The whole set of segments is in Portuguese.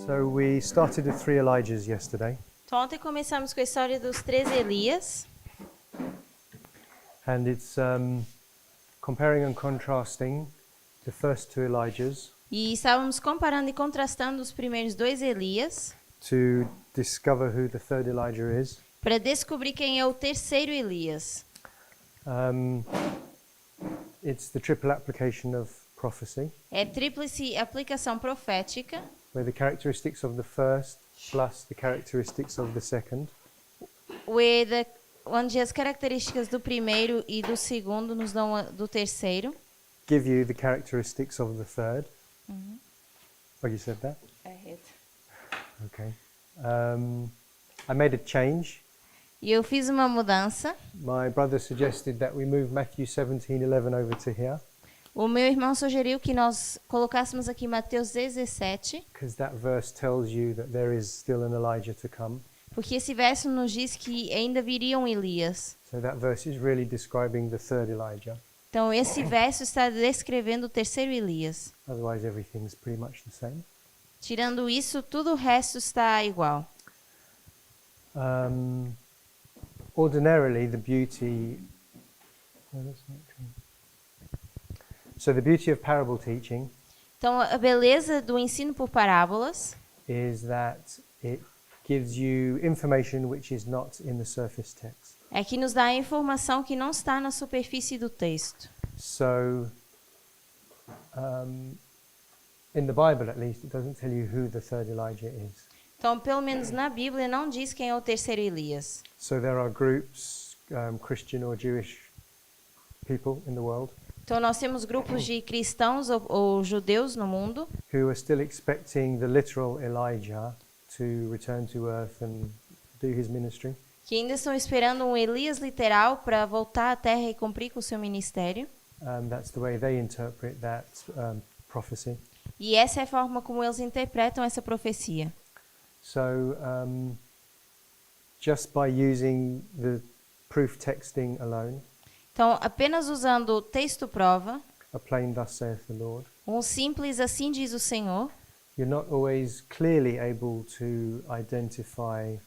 So we started with 3 Elijahs yesterday, Então, ontem começamos com a história dos 3 Elias. and it's comparing and contrasting the first 2 Elijahs E estávamos comparando e contrastando os primeiros 2 Elias to discover who the third Elijah is. para descobrir quem é o terceiro Elias. Um, it's the triple application of prophecy, É tríplice aplicação profética, where the characteristics of the first plus the characteristics of the second onde as características do primeiro e do segundo nos dão do terceiro. give you the characteristics of the third. Oh, you said that? Okay. I made a change. E eu fiz uma mudança. My brother suggested that we move Matthew 17:11 over to here, O meu irmão sugeriu que nós colocássemos aqui Mateus 17, because that verse tells you that there is still an Elijah to come. porque esse verso nos diz que ainda viria um Elias. So that verse is really describing the third Elijah. Então, esse verso está descrevendo o terceiro Elias. Otherwise, everything's pretty much the same. Tirando isso, tudo o resto está igual. Ordinarily, the beauty. No, that's not true. So the beauty of parable teaching Então, a beleza do ensino por parábolas is that it gives you information which is not in the surface text. é que nos dá a informação que não está na superfície do texto. So, in the Bible at least, it doesn't tell you who the third Elijah is. Então, pelo menos na Bíblia, não diz quem é o terceiro Elias. So there are groups, Christian or Jewish people in the world, Então, nós temos grupos de cristãos ou judeus no mundo who are still expecting the literal Elijah to return to earth and do his ministry. que ainda estão esperando um Elias literal para voltar à Terra e cumprir com o seu ministério. That's the way they interpret that prophecy. E essa é a forma como eles interpretam essa profecia. So, just by using the proof texting alone, Então, apenas usando o texto prova, a plain thus saith the Lord, um simples assim diz o Senhor, you're not always clearly able to identify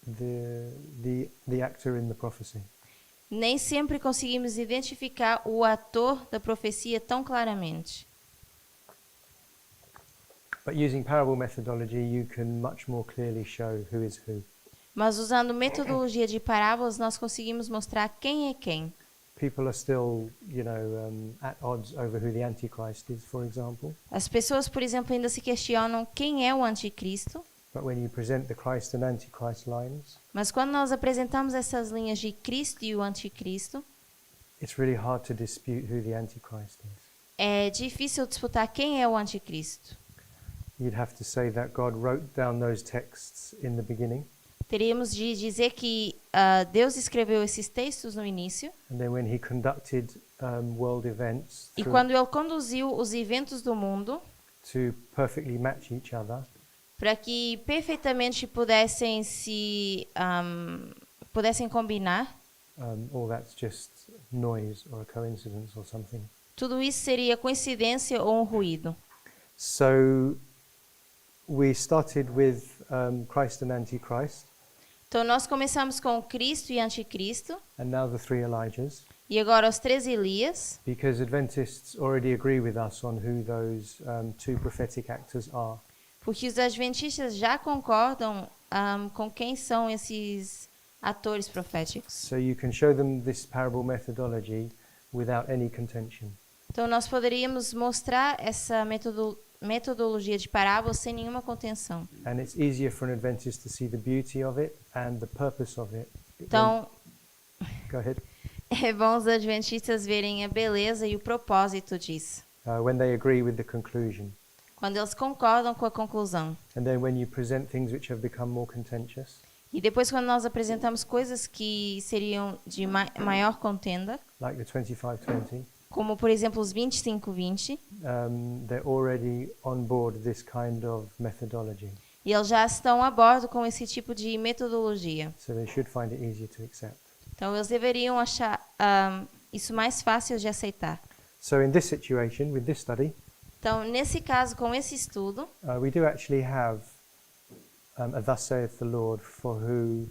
the actor in the prophecy. nem sempre conseguimos identificar o ator da profecia tão claramente. But using parable methodology, you can much more clearly show who is who. Mas usando metodologia de parábolas, nós conseguimos mostrar quem é quem. People are still, at odds over who the Antichrist is, for example. As pessoas, por exemplo, ainda se questionam quem é o anticristo. But when you present the Christ and Antichrist lines, Mas quando nós apresentamos essas linhas de Cristo e o anticristo, it's really hard to dispute who the Antichrist is. é difícil disputar quem é o anticristo. You'd have to say that God wrote down those texts in the beginning, Teríamos de dizer que Deus escreveu esses textos no início, and then when he conducted world events e quando Ele conduziu os eventos do mundo, to perfectly match each other, para que perfeitamente pudessem combinar, all that's just noise or a coincidence or something. tudo isso seria coincidência ou um ruído. So we started with Christ and Antichrist, Então nós começamos com Cristo e Anticristo, and now the 3 Elijahs, e agora os 3 Elias, because Adventists already agree with us on who those 2 prophetic actors are. porque os adventistas já concordam com quem são esses atores proféticos. So you can show them this parable methodology without any contention. Então nós poderíamos mostrar essa metodologia de parábola sem nenhuma contenção. And it's easier for an Adventist to see the beauty of it and the purpose of it. Então Go ahead. é bom os adventistas verem a beleza e o propósito disso, When they agree with the conclusion. quando eles concordam com a conclusão. And then when you present things which have become more contentious, E depois quando nós apresentamos coisas que seriam de maior contenda, like the 25-20, como por exemplo os 25-20, they're already on board this kind of methodology. e eles já estão a bordo com esse tipo de metodologia. So they should find it easier to accept. Então eles deveriam achar isso mais fácil de aceitar. So in this situation, with this study, Então, nesse caso, com esse estudo, we do actually have a thus saith the Lord for who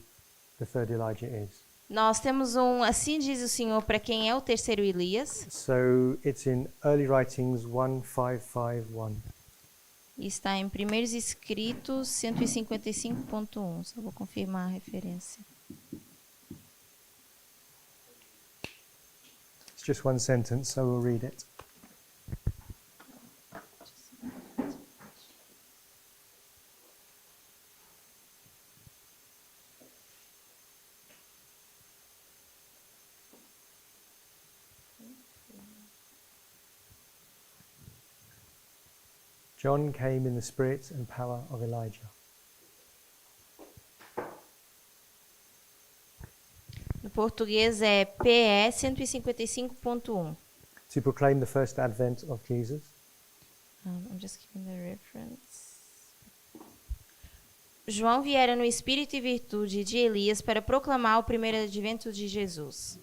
the third Elijah is. nós temos assim diz o Senhor para quem é o terceiro Elias. So it's in Early Writings 1551. E está em Primeiros Escritos 155.1. Só vou confirmar a referência. It's just one sentence, so we'll read it. John came in the spirit and power of Elijah. No português é PE 155.1. To proclaim the first advent of Jesus. I'm just giving the reference. João viera no espírito e virtude de Elias para proclamar o primeiro advento de Jesus.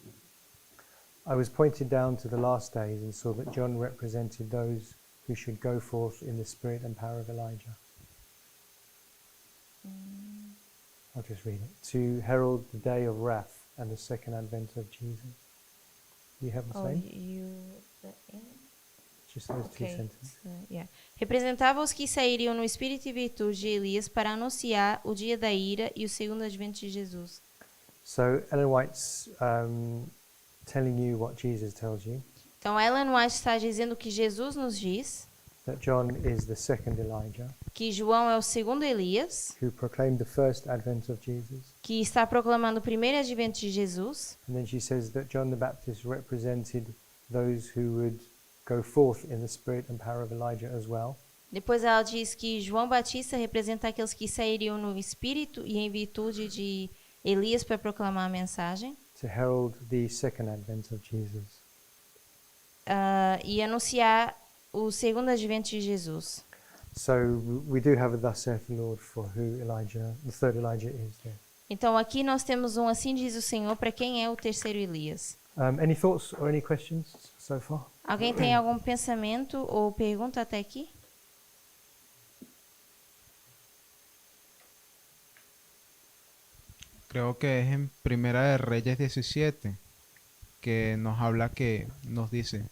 I was pointed down to the last days and saw that John represented those who should go forth in the spirit and power of Elijah. I'll just read it. To herald the day of wrath and the second advent of Jesus. You have the same? Just those two sentences. Representava os que sairiam no espírito e virtude de Elias para anunciar o dia da ira e o segundo advento de Jesus. So Ellen White's telling you what Jesus tells you. Então Ellen White está dizendo que Jesus nos diz That John is the second Elijah. Que João é o segundo Elias. Who proclaimed the first advent of Jesus. Que está proclamando o primeiro advento de Jesus. And then she says that John the Baptist represented those who would go forth in the spirit and power of Elijah as well. Depois ela diz que João Batista representa aqueles que sairiam no espírito e em virtude de Elias para proclamar a mensagem. To herald the second advent of Jesus. E anunciar o segundo advento de Jesus. So we do have a thus saith the Lord for who Elijah, the third Elijah is there. Então aqui nós temos assim diz o Senhor para quem é o terceiro Elias. Any thoughts or any questions so far? Alguém tem algum pensamento ou pergunta até aqui? Creo que es en Primera de Reyes 17 que nos dice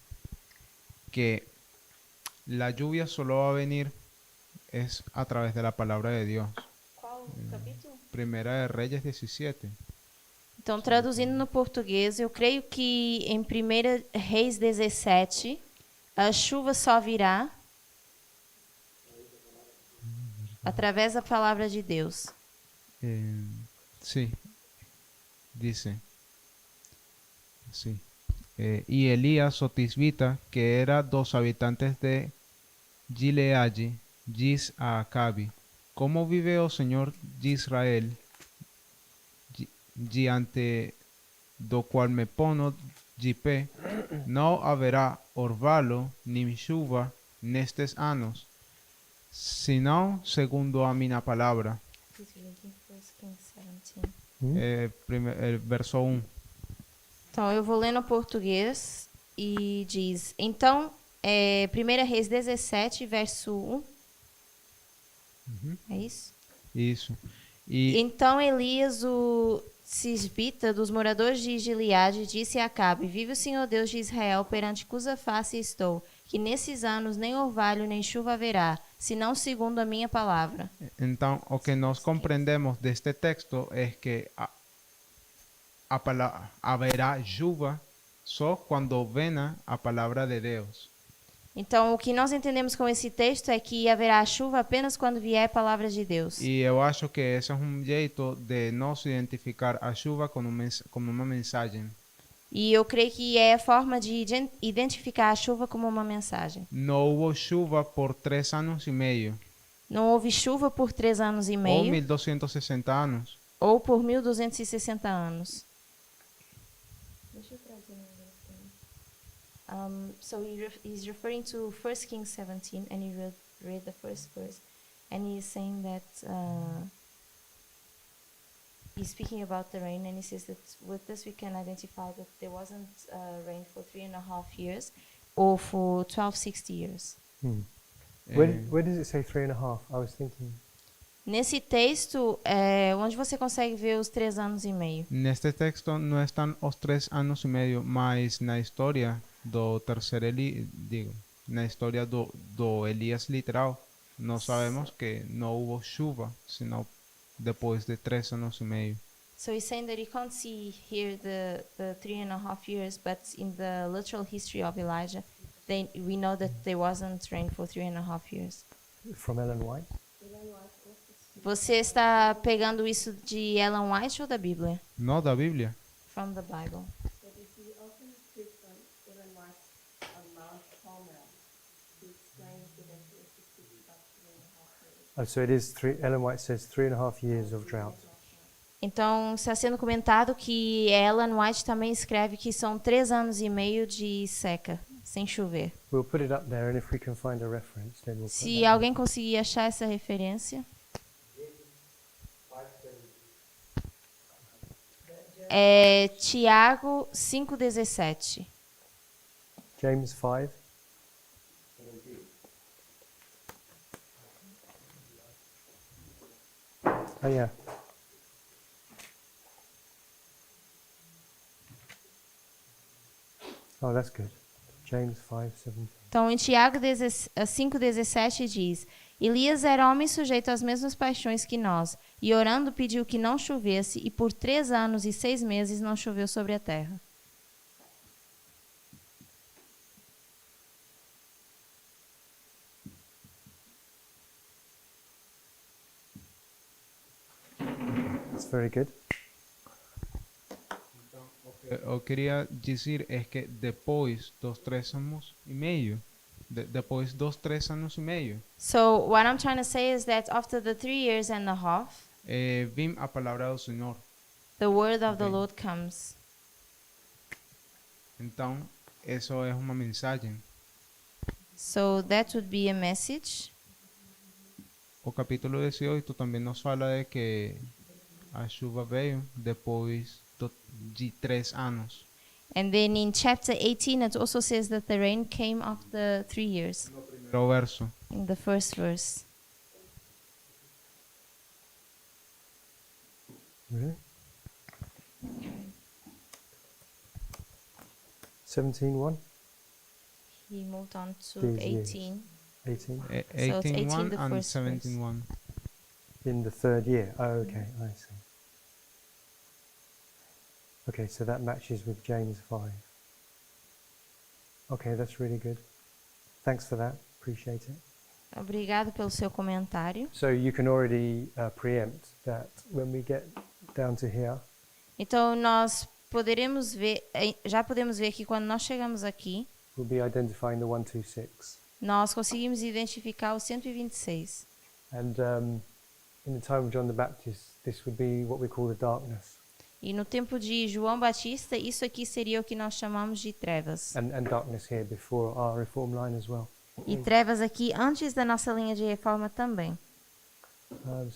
que la lluvia solo va a venir es a través de la palabra de Dios. Qual capítulo? Primera de Reyes 17. Então, traduzindo no português, eu creio que em 1 Reis 17, a chuva só virá através da palavra de Deus. Sí, dice, sí. Y Elías o Tisbita, que era dos habitantes de Gilead, diz a Acabe: ¿Cómo vive, oh Señor de Israel, diante do qual me pono de pé, não haverá orvalho nem chuva nestes anos, senão segundo a minha palavra. Verso 1. Então, eu vou ler no português e diz... Então, 1 Reis 17, verso 1. É isso? Isso. Então, Elias, o Tisbita, dos moradores de Gileade, disse a Acabe: Vive o Senhor Deus de Israel, perante cuja face estou, que nesses anos nem orvalho nem chuva haverá, senão segundo a minha palavra. Então, o que nós compreendemos deste texto é que haverá chuva só quando venha a palavra de Deus. Então, o que nós entendemos com esse texto é que haverá chuva apenas quando vier a palavra de Deus. E eu acho que esse é jeito de nós identificar a chuva como uma mensagem. E eu creio que é a forma de identificar a chuva como uma mensagem. Não houve chuva por 3 anos e meio. Não houve chuva por 3 anos e meio. Ou 1260 anos. Ou por 1260 anos. Deixa eu trazer um so he's referring to 1 Kings 17, and he read the first verse, and he's saying that he's speaking about the rain, and he says that with this we can identify that there wasn't rain for 3.5 years, or for 1260 years. Where does it say 3.5? I was thinking. Nesse texto, onde você consegue ver os 3 anos e meio? Neste texto não estão os 3 anos e meio, mas na história do terceiro na história do Elias literal, nós sabemos que não houve chuva, senão depois de 3 anos e meio. So he's saying that you can't see here the 3.5 years, but in the literal history of Elijah, we know that there wasn't rain for 3.5 years. From Ellen White? Você está pegando isso de Ellen White ou da Bíblia? Não da Bíblia. From the Bible. Oh, so it is Ellen White says 3.5 years of drought. Então, está sendo comentado que Ellen White também escreve que são 3 anos e meio de seca, sem chover. We'll put it up there, and if we can find a reference, then we'll put Se that alguém conseguir achar essa referência. É Tiago 5,17. James 5. Oh, yeah. Oh, that's good. James 5:17. Então, em Tiago 5,17 diz: Elias era homem sujeito às mesmas paixões que nós, e orando pediu que não chovesse, e por 3 anos e 6 meses não choveu sobre a terra. That's very good. Eu queria dizer é que depois dos 3 anos e meio, depois dos 3 anos e meio, So, what I'm trying to say is that after the 3 years and a half, vim a palavra do Senhor. the word of the Okay. Lord comes. Então, isso é uma mensagem. So, that would be a message. O capítulo 18 também nos fala de que a chuva veio depois de 3 anos. And then in chapter 18, it also says that the rain came after 3 years, Primeiro verso. in the first verse. Really? 17:1? He moved on to These years. 18. 18? it's 18 18:1 the and first verse. 17:1. In the 3rd year. Oh, okay, I see. Okay, so that matches with James 5. Okay, that's really good. Thanks for that. Appreciate it. Obrigado pelo seu comentário. So you can already preempt that when we get down to here, Então nós poderemos ver, já podemos ver que quando nós chegamos aqui, we'll be identifying the 126. nós conseguimos identificar o 126. And in the time of John the Baptist, this would be what we call the darkness. E no tempo de João Batista, isso aqui seria o que nós chamamos de trevas. And darkness here before our reform line as well. E trevas aqui antes da nossa linha de reforma também.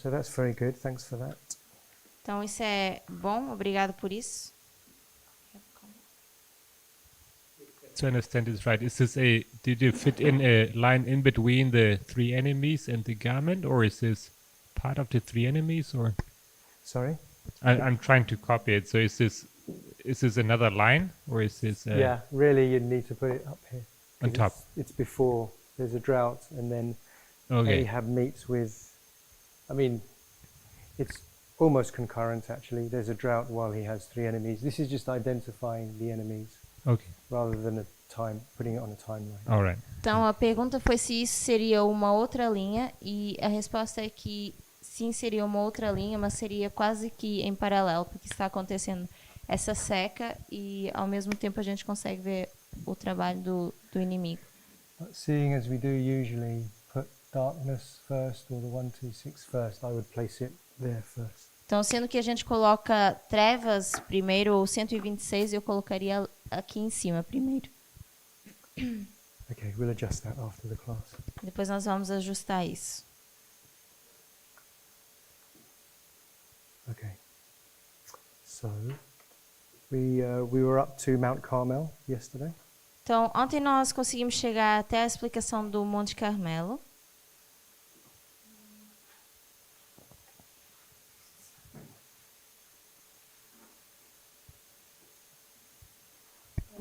So that's very good. Thanks for that. Então isso é bom, obrigado por isso. To understand this right, did you fit in a line in between the 3 enemies and the garment, or is this part of the 3 enemies, or? Sorry? I'm trying to copy it. So is this another line, or is this? Yeah, really you need to put it up here. On 'Cause top. It's before there's a drought, and then Okay. Ahab meets with, I mean, it's almost concurrent actually. There's a drought while he has 3 enemies. This is just identifying the enemies Okay. rather than putting it on a timeline. All right. Então a pergunta foi se isso seria uma outra linha e a resposta é que sim, seria uma outra linha, mas seria quase que em paralelo, porque está acontecendo essa seca e ao mesmo tempo a gente consegue ver o trabalho do inimigo. But seeing as we do usually put darkness first or the 126 first, I would place it there first. Então, sendo que a gente coloca trevas primeiro ou 126, eu colocaria aqui em cima primeiro. Okay, we'll adjust that after the class. Depois nós vamos ajustar isso. Okay. So we were up to Mount Carmel yesterday. Então, ontem nós conseguimos chegar até a explicação do Monte Carmelo.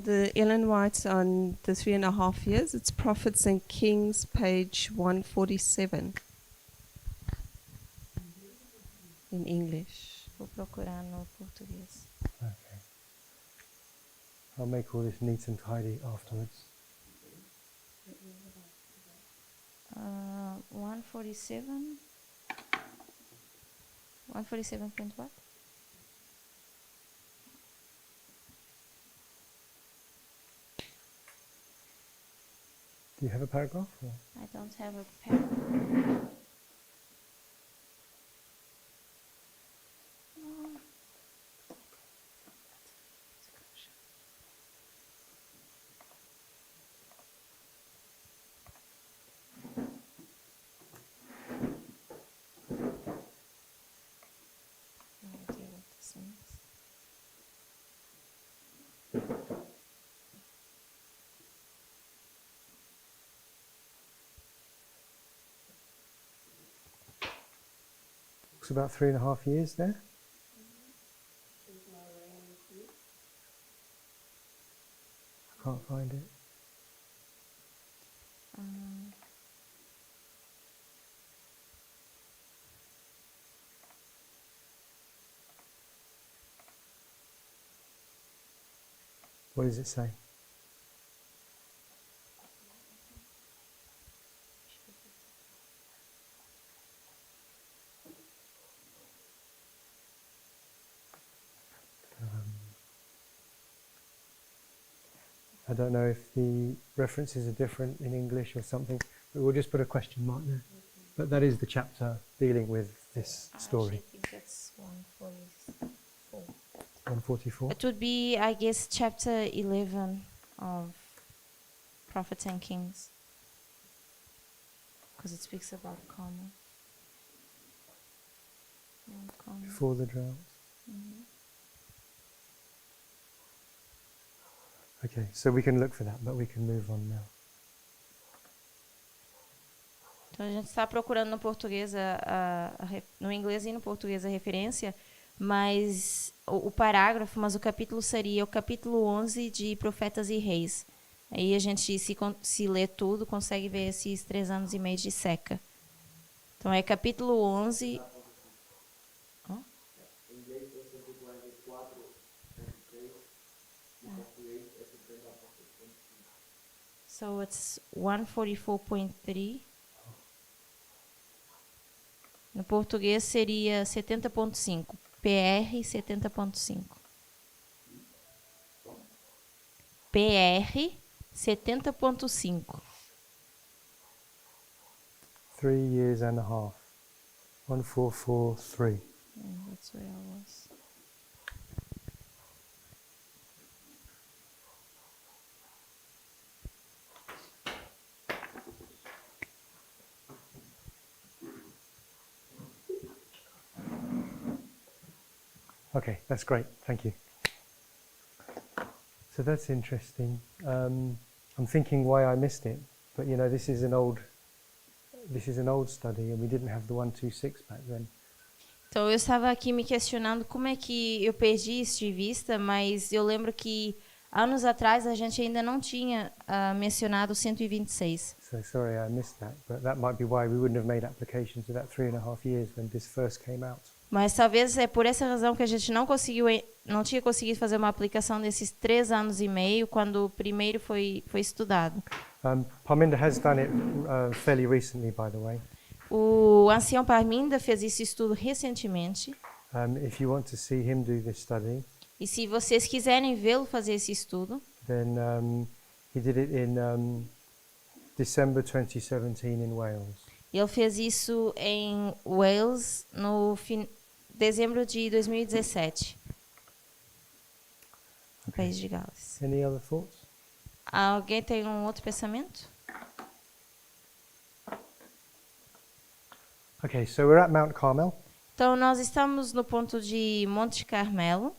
The Ellen White on the 3.5 years, it's Prophets and Kings, page 147 in English. Vou procurar no português. Okay. I'll make all this neat and tidy afterwards. 147. 147 what? Do you have a paragraph? Or? I don't have a pen. No idea what this means. It's about 3.5 years there. I can't find it. What does it say? I don't know if the references are different in English or something, but we'll just put a question mark there. But that is the chapter dealing with this story. I think that's 144. 144. It would be, I guess, chapter 11 of Prophets and Kings. Because it speaks about Carmel. Carmel. Before the drought. Okay, so we can look for that, but we can move on now. Então a gente está procurando no português, no inglês e no português a referência, mas o parágrafo, mas o capítulo seria o capítulo 11 de Profetas e Reis. Aí a gente, se lê tudo, consegue ver esses 3 anos e meio de seca. Então é capítulo 11... So it's 144.3. No português seria 70.5. PR 70.5. PR 70.5. 3 years and a half. 1443. That's where I was. Okay, that's great. Thank you. So that's interesting. I'm thinking why I missed it, but you know, this is an old study, and we didn't have the 126 back then. Então eu estava aqui me questionando como é que eu perdi isso de vista, mas eu lembro que anos atrás a gente ainda não tinha mencionado o 126. So sorry I missed that, but that might be why we wouldn't have made applications to that 3.5 years when this first came out. Mas talvez é por essa razão que a gente não tinha conseguido fazer uma aplicação desses 3 anos e meio quando o primeiro foi estudado. Parminder has done it fairly recently, by the way. O ancião Parminder fez esse estudo recentemente. If you want to see him do this study, E se vocês quiserem vê-lo fazer esse estudo, then he did it in December 2017 in Wales. ele fez isso em Wales no dezembro de 2017, no país de Gales. Any other thoughts? Alguém tem um outro pensamento? Okay, so we're at Mount Carmel. Então, nós estamos no ponto de Monte Carmelo.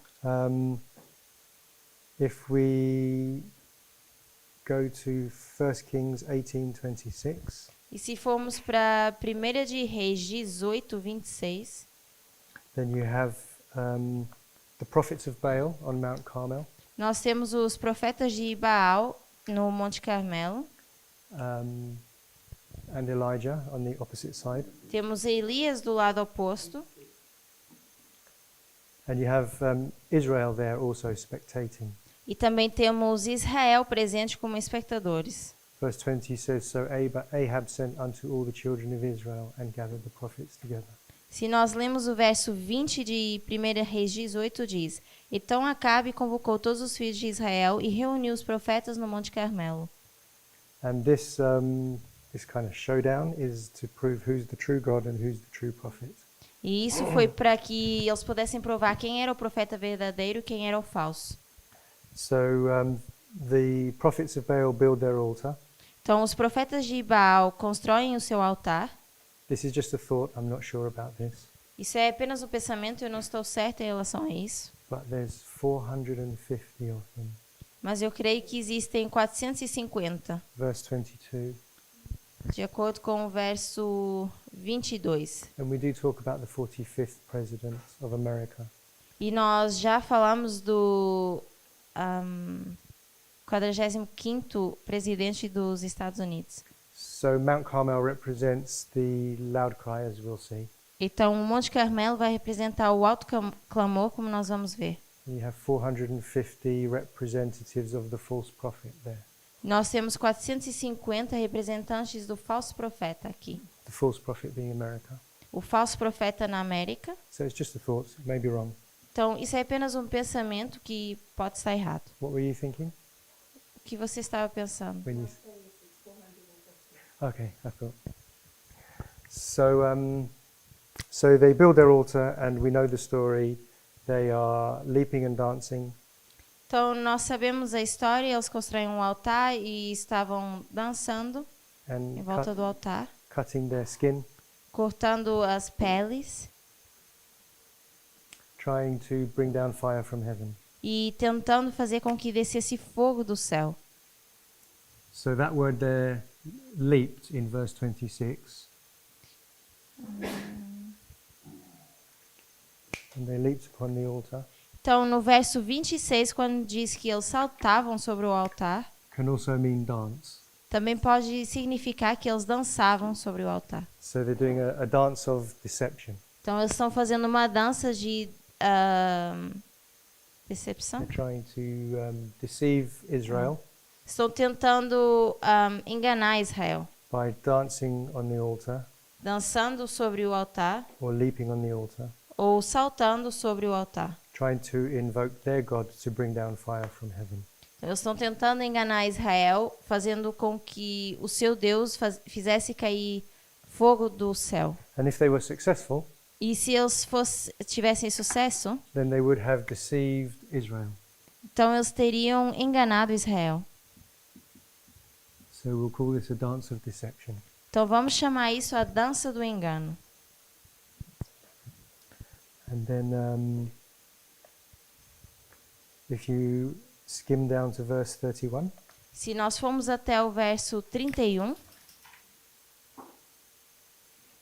If we go to 1 Kings 18:26, E se formos para 1 de Reis 18, 26, then you have the prophets of Baal on Mount Carmel, nós temos os profetas de Baal no Monte Carmelo. and Elijah on the opposite side. Temos Elias do lado oposto. And you have Israel there also spectating. E também temos Israel presente como espectadores. Verse 20 says, So Ahab sent unto all the children of Israel and gathered the prophets together. Se nós lemos o verso 20 de 1 Reis 18, diz: Então Acabe convocou todos os filhos de Israel e reuniu os profetas no Monte Carmelo. And this kind of showdown is to prove who's the true God and who's the true prophet. E isso foi para que eles pudessem provar quem era o profeta verdadeiro e quem era o falso. So the prophets of Baal build their altar. Então os profetas de Baal constroem o seu altar. This is just a thought, I'm not sure about this. Isso é apenas um pensamento, eu não estou certa em relação a isso. But there's 450 of them. Mas eu creio que existem 450, Verse 22. de acordo com o verso 22. And we do talk about the 45th president of America. E nós já falamos do 45º presidente dos Estados Unidos. So Mount Carmel represents the loud cry, as we'll see. Então, o Monte Carmelo vai representar o alto clamor, como nós vamos ver. And you have 450 representatives of the false prophet there. Nós temos 450 representantes do falso profeta aqui. The false prophet being America. O falso profeta na América. So it's just a thought, it may be wrong. Então, isso é apenas um pensamento que pode estar errado. What were you thinking? O que você estava pensando? When you Okay, I thought. So so they build their altar and we know the story. They are leaping and dancing. Então, nós sabemos a história, eles constroem um altar e estavam dançando And em volta do altar, cutting their skin, cortando as peles trying to bring down fire from heaven. e tentando fazer com que descesse fogo do céu. So that word there, leaped, in verse 26. And they leaped upon the altar. Então, no verso 26, quando diz que eles saltavam sobre o altar, Can also mean dance. também pode significar que eles dançavam sobre o altar. So they're doing a dance of deception. Então, eles estão fazendo uma dança de decepção. They're trying to deceive Israel Estão tentando enganar Israel, by dancing on the altar dançando sobre o altar or leaping on the altar, ou saltando sobre o altar. trying to invoke their God to bring down fire from heaven. Eles estão tentando enganar Israel, fazendo com que o seu Deus fizesse cair fogo do céu. And if they were successful, E se eles tivessem sucesso, then they would have deceived Israel. então eles teriam enganado Israel. So we'll call this a dance of deception. Então vamos chamar isso a dança do engano. And then if you skim down to verse 31, Se nós formos até o verso 31,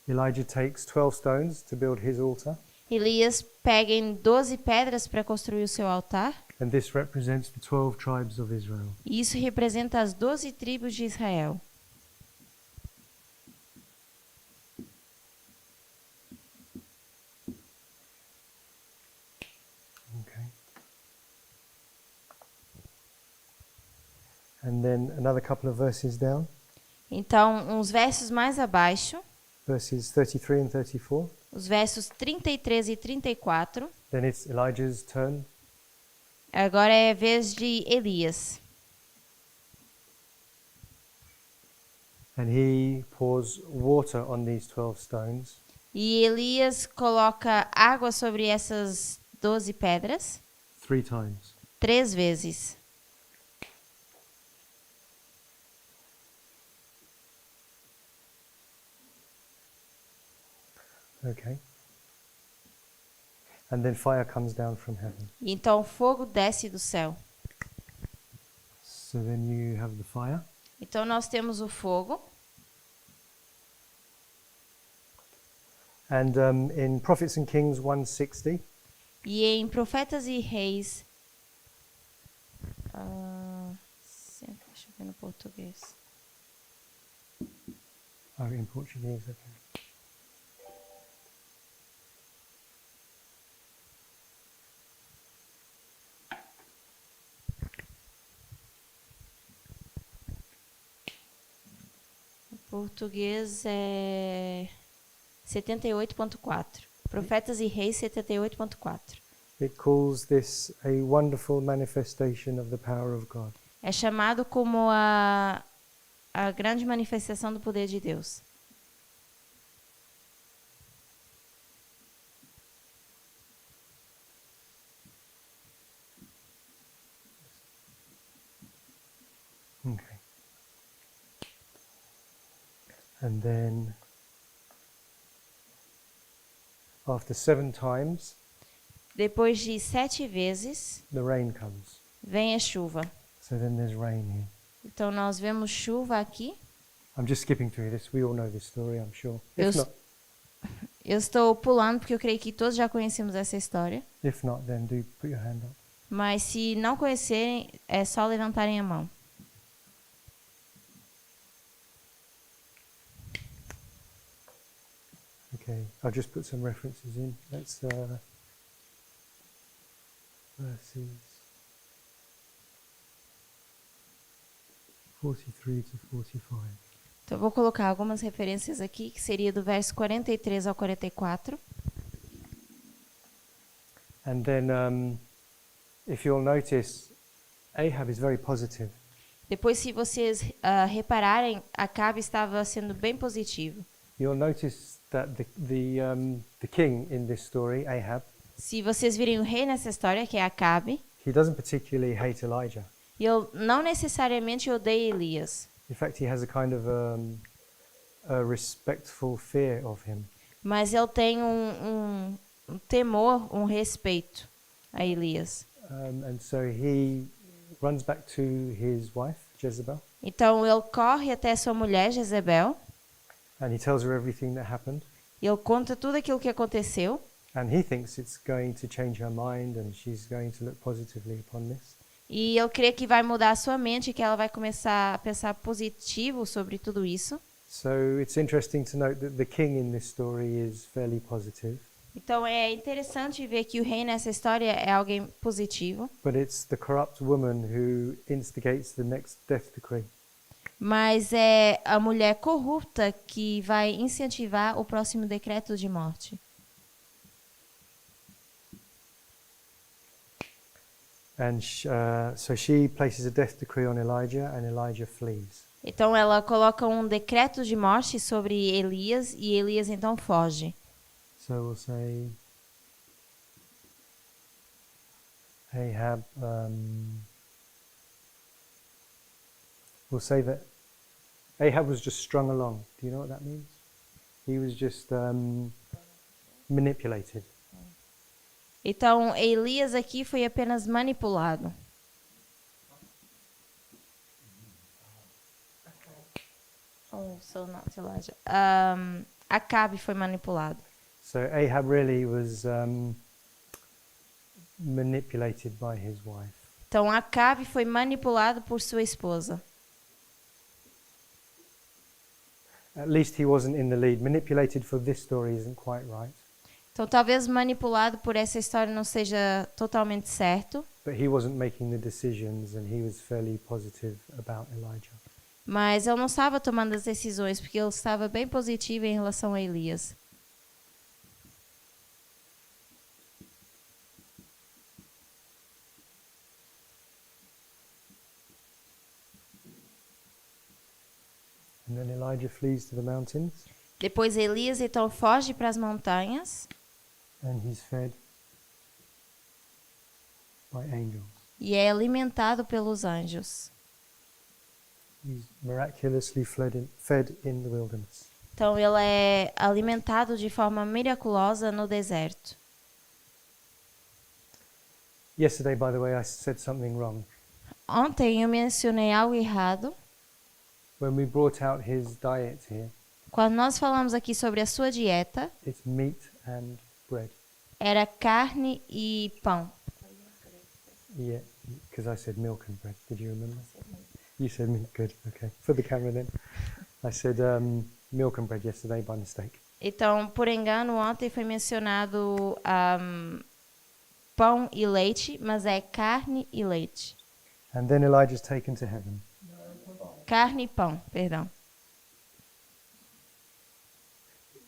Elijah takes 12 stones to build his altar, Elias pega em 12 pedras para construir o seu altar. and this represents the 12 tribes of Israel. E isso representa as 12 tribos de Israel. Okay. And then another couple of verses down, Então, uns versos mais abaixo, verses 33 and 34. os versos 33 e 34, Then it's Elijah's turn. agora é a vez de Elias. And he pours water on these 12 stones, E Elias coloca água sobre essas 12 pedras 3 times. 3 vezes. Okay. And then fire comes down from heaven. Então, fogo desce do céu. So then you have the fire. Então nós temos o fogo. And in Prophets and Kings 160, E em Profetas e Reis, deixa eu ver no português. oh, in Portuguese, okay. Em português é 78.4. Profetas e Reis 78.4. It calls this a wonderful manifestation of the power of God. É chamado como a grande manifestação do poder de Deus. Okay. And then after 7 times, Depois de 7 vezes, the rain comes. vem a chuva. So then there's rain here. Então nós vemos chuva aqui. I'm just skipping through this. We all know this story, I'm sure. Eu estou pulando porque eu creio que todos já conhecemos essa história. If not, then do put your hand up. Mas se não conhecerem, é só levantarem a mão. Okay, I'll just put some references in. That's verses 43 to 45. Então eu vou colocar algumas referências aqui, que seria do verso 43 ao 44. And then, if you'll notice, Ahab is very positive. Depois, se vocês repararem, Acabe estava sendo bem positivo. You'll notice that the king in this story, Ahab, Se vocês virem o rei nessa história, que é Acabe, he doesn't particularly hate Elijah. ele não necessariamente odeia Elias, In fact, he has a kind of a respectful fear of him. mas ele tem um temor, um respeito a Elias. And so he runs back to his wife, Jezebel, Então ele corre até sua mulher, Jezebel, and he tells her everything that happened. e ele conta tudo aquilo que aconteceu. And he thinks it's going to change her mind and she's going to look positively upon this. E ele crê que vai mudar a sua mente, que ela vai começar a pensar positivo sobre tudo isso. So it's interesting to note that the king in this story is fairly positive, Então é interessante ver que o rei nessa história é alguém positivo, but it's the corrupt woman who instigates the next death decree. mas é a mulher corrupta que vai incentivar o próximo decreto de morte. And so she places a death decree on Elijah, and Elijah flees. Então ela coloca um decreto de morte sobre Elias e Elias então foge. So we'll say Ahab. We'll say that Ahab was just strung along. Do you know what that means? He was just manipulated. Então Elias aqui foi apenas manipulado. Oh, so not Elijah. Acabe foi manipulado. So Ahab really was manipulated by his wife. Então Acabe foi manipulado por sua esposa. At least he wasn't in the lead. Manipulated for this story isn't quite right. Então talvez manipulado por essa história não seja totalmente certo, But he wasn't making the decisions and he was fairly positive about Elijah. mas ele não estava tomando as decisões porque ele estava bem positivo em relação a Elias. And then Elijah flees to the mountains Depois Elias então foge para as montanhas and he's fed by angels. e é alimentado pelos anjos. He's miraculously fed in the wilderness. Então ele é alimentado de forma miraculosa no deserto. Yesterday, by the way, I said something wrong. Ontem eu mencionei algo errado. When we brought out his diet here, Quando nós falamos aqui sobre a sua dieta, it's meat and bread. era carne e pão. Yeah, because I said milk and bread. Did you remember? You said meat. Good. Okay. For the camera then. I said milk and bread yesterday by mistake. Então, por engano, ontem foi mencionado pão e leite, mas é carne e leite. And then Elijah's taken to heaven. Carne e pão, perdão.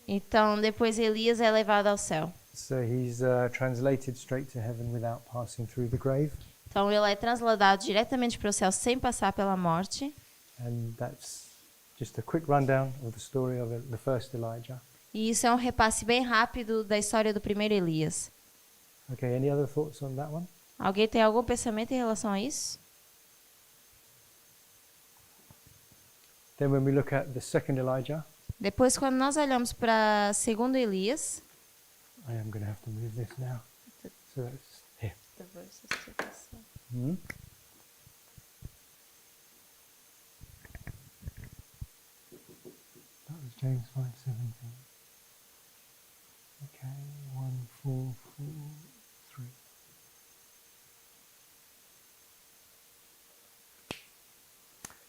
Então, depois Elias é levado ao céu. So he's translated straight to heaven without passing through the grave. Então, ele é transladado diretamente para o céu sem passar pela morte. And that's just a quick rundown of the story of the first Elijah. E isso é um repasse bem rápido da história do primeiro Elias. Okay, any other thoughts on that one? Alguém tem algum pensamento em relação a isso? Then when we look at the second Elijah, Depois, quando nós olhamos para segundo Elias, I am going to have to move this now. So that's here. Hmm? That was James 5:17. Okay, 1:4:4:3.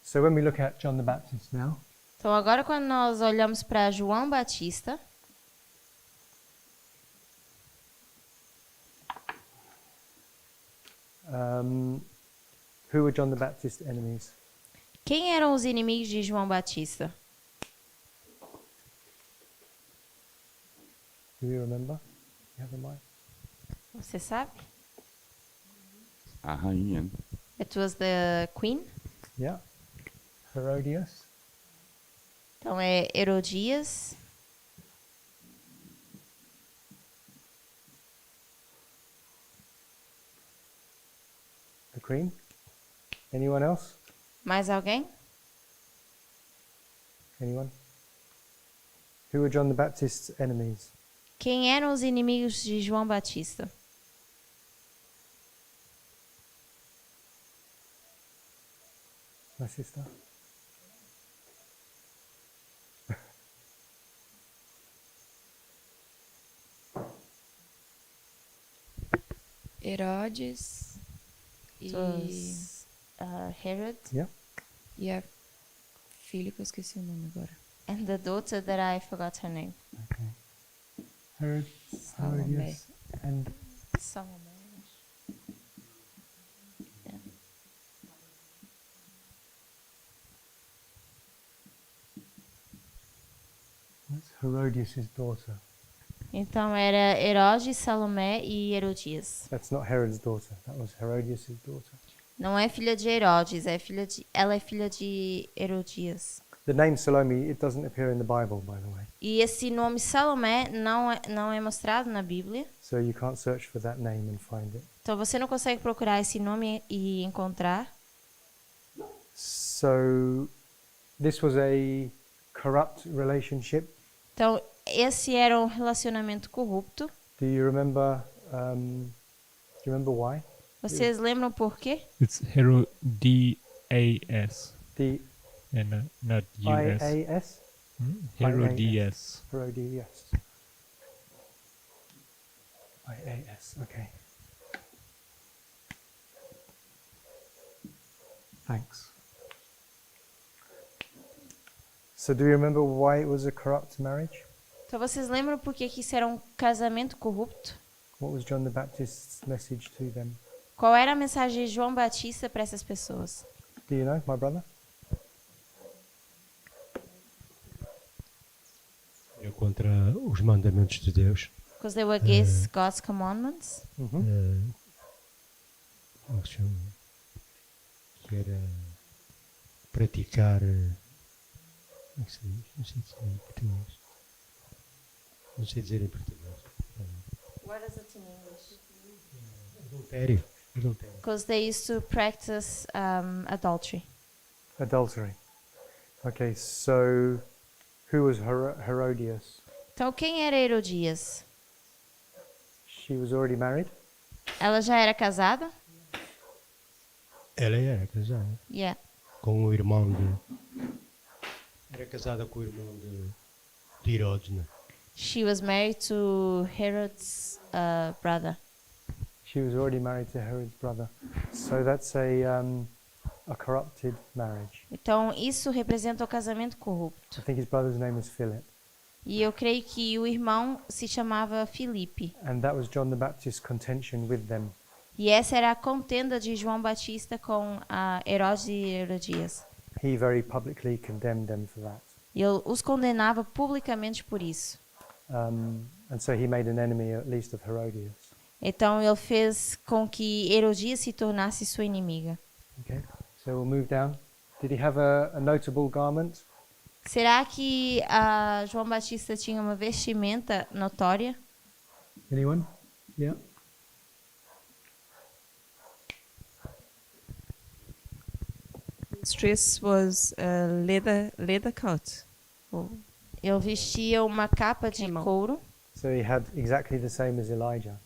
So when we look at John the Baptist now, então agora quando nós olhamos para João Batista, who were John the Baptist's enemies? quem eram os inimigos de João Batista? Do you remember? You have a mic? Você sabe? A rainha. It was the queen. Yeah. Herodias. Então é Herodias, The Queen. Anyone else? mais alguém? Anyone? Who were John the Baptist's enemies? Quem eram os inimigos de João Batista? My sister. Herodes It was, Herod Yeah. e a filha que eu esqueci o nome agora. and the daughter that I forgot her name. Okay. Herod, Salome. Herodias, and Salome. what's Herodias' daughter? Então era Herodes, Salomé e Herodias. That's not Herod's daughter. That was Herodias' daughter. Não é filha de Herodes, ela é filha de Herodias. The name Salome, it doesn't appear in the Bible, by the way. E esse nome Salomé não é mostrado na Bíblia. So you can't search for that name and find it. Então você não consegue procurar esse nome e encontrar. So this was a corrupt relationship. Então esse era um relacionamento corrupto. Do you remember? Do you remember why? Vocês lembram por quê? It's Herodias The and not US. IAS. Herodias. Herodias. IAS. Okay. Thanks. So do you remember why it was a corrupt marriage? Então vocês lembram por que isso era um casamento corrupto? What was John the Baptist's message to them? Qual era a mensagem de João Batista para essas pessoas? Do you know, my brother? É contra os mandamentos de Deus. Because they were against God's commandments. Mm-hmm. Como que se chama? Que era praticar. Como é que se diz? Não sei dizer em português. Não sei dizer em português. What is it in English? Adultério. Adultério. Because they used to practice adultery. Adultery. Okay, so who was Herodias? Então quem era Herodias? She was already married. Ela já era casada? Ela era casada Yeah. com o irmão de... Era casada com o irmão de Herodes, né? She was married to Herod's brother. She was already married to Herod's brother. So that's a corrupted marriage. Então, isso representa o casamento corrupto. I think his brother's name was Philip. E eu creio que o irmão se chamava Filipe. And that was John the Baptist's contention with them. E essa era a contenda de João Batista com Herodes e Herodias. He very publicly condemned them for that. E ele os condenava publicamente por isso. And so he made an enemy, at least, of Herodias. Então, ele fez com que Herodias se tornasse sua inimiga. Okay, so we'll move down. Did he have a notable garment? Será que João Batista tinha uma vestimenta notória? Anyone? Yeah. His dress was a leather coat. Ele vestia uma capa de Camel. couro. So he had exactly the same as Elijah.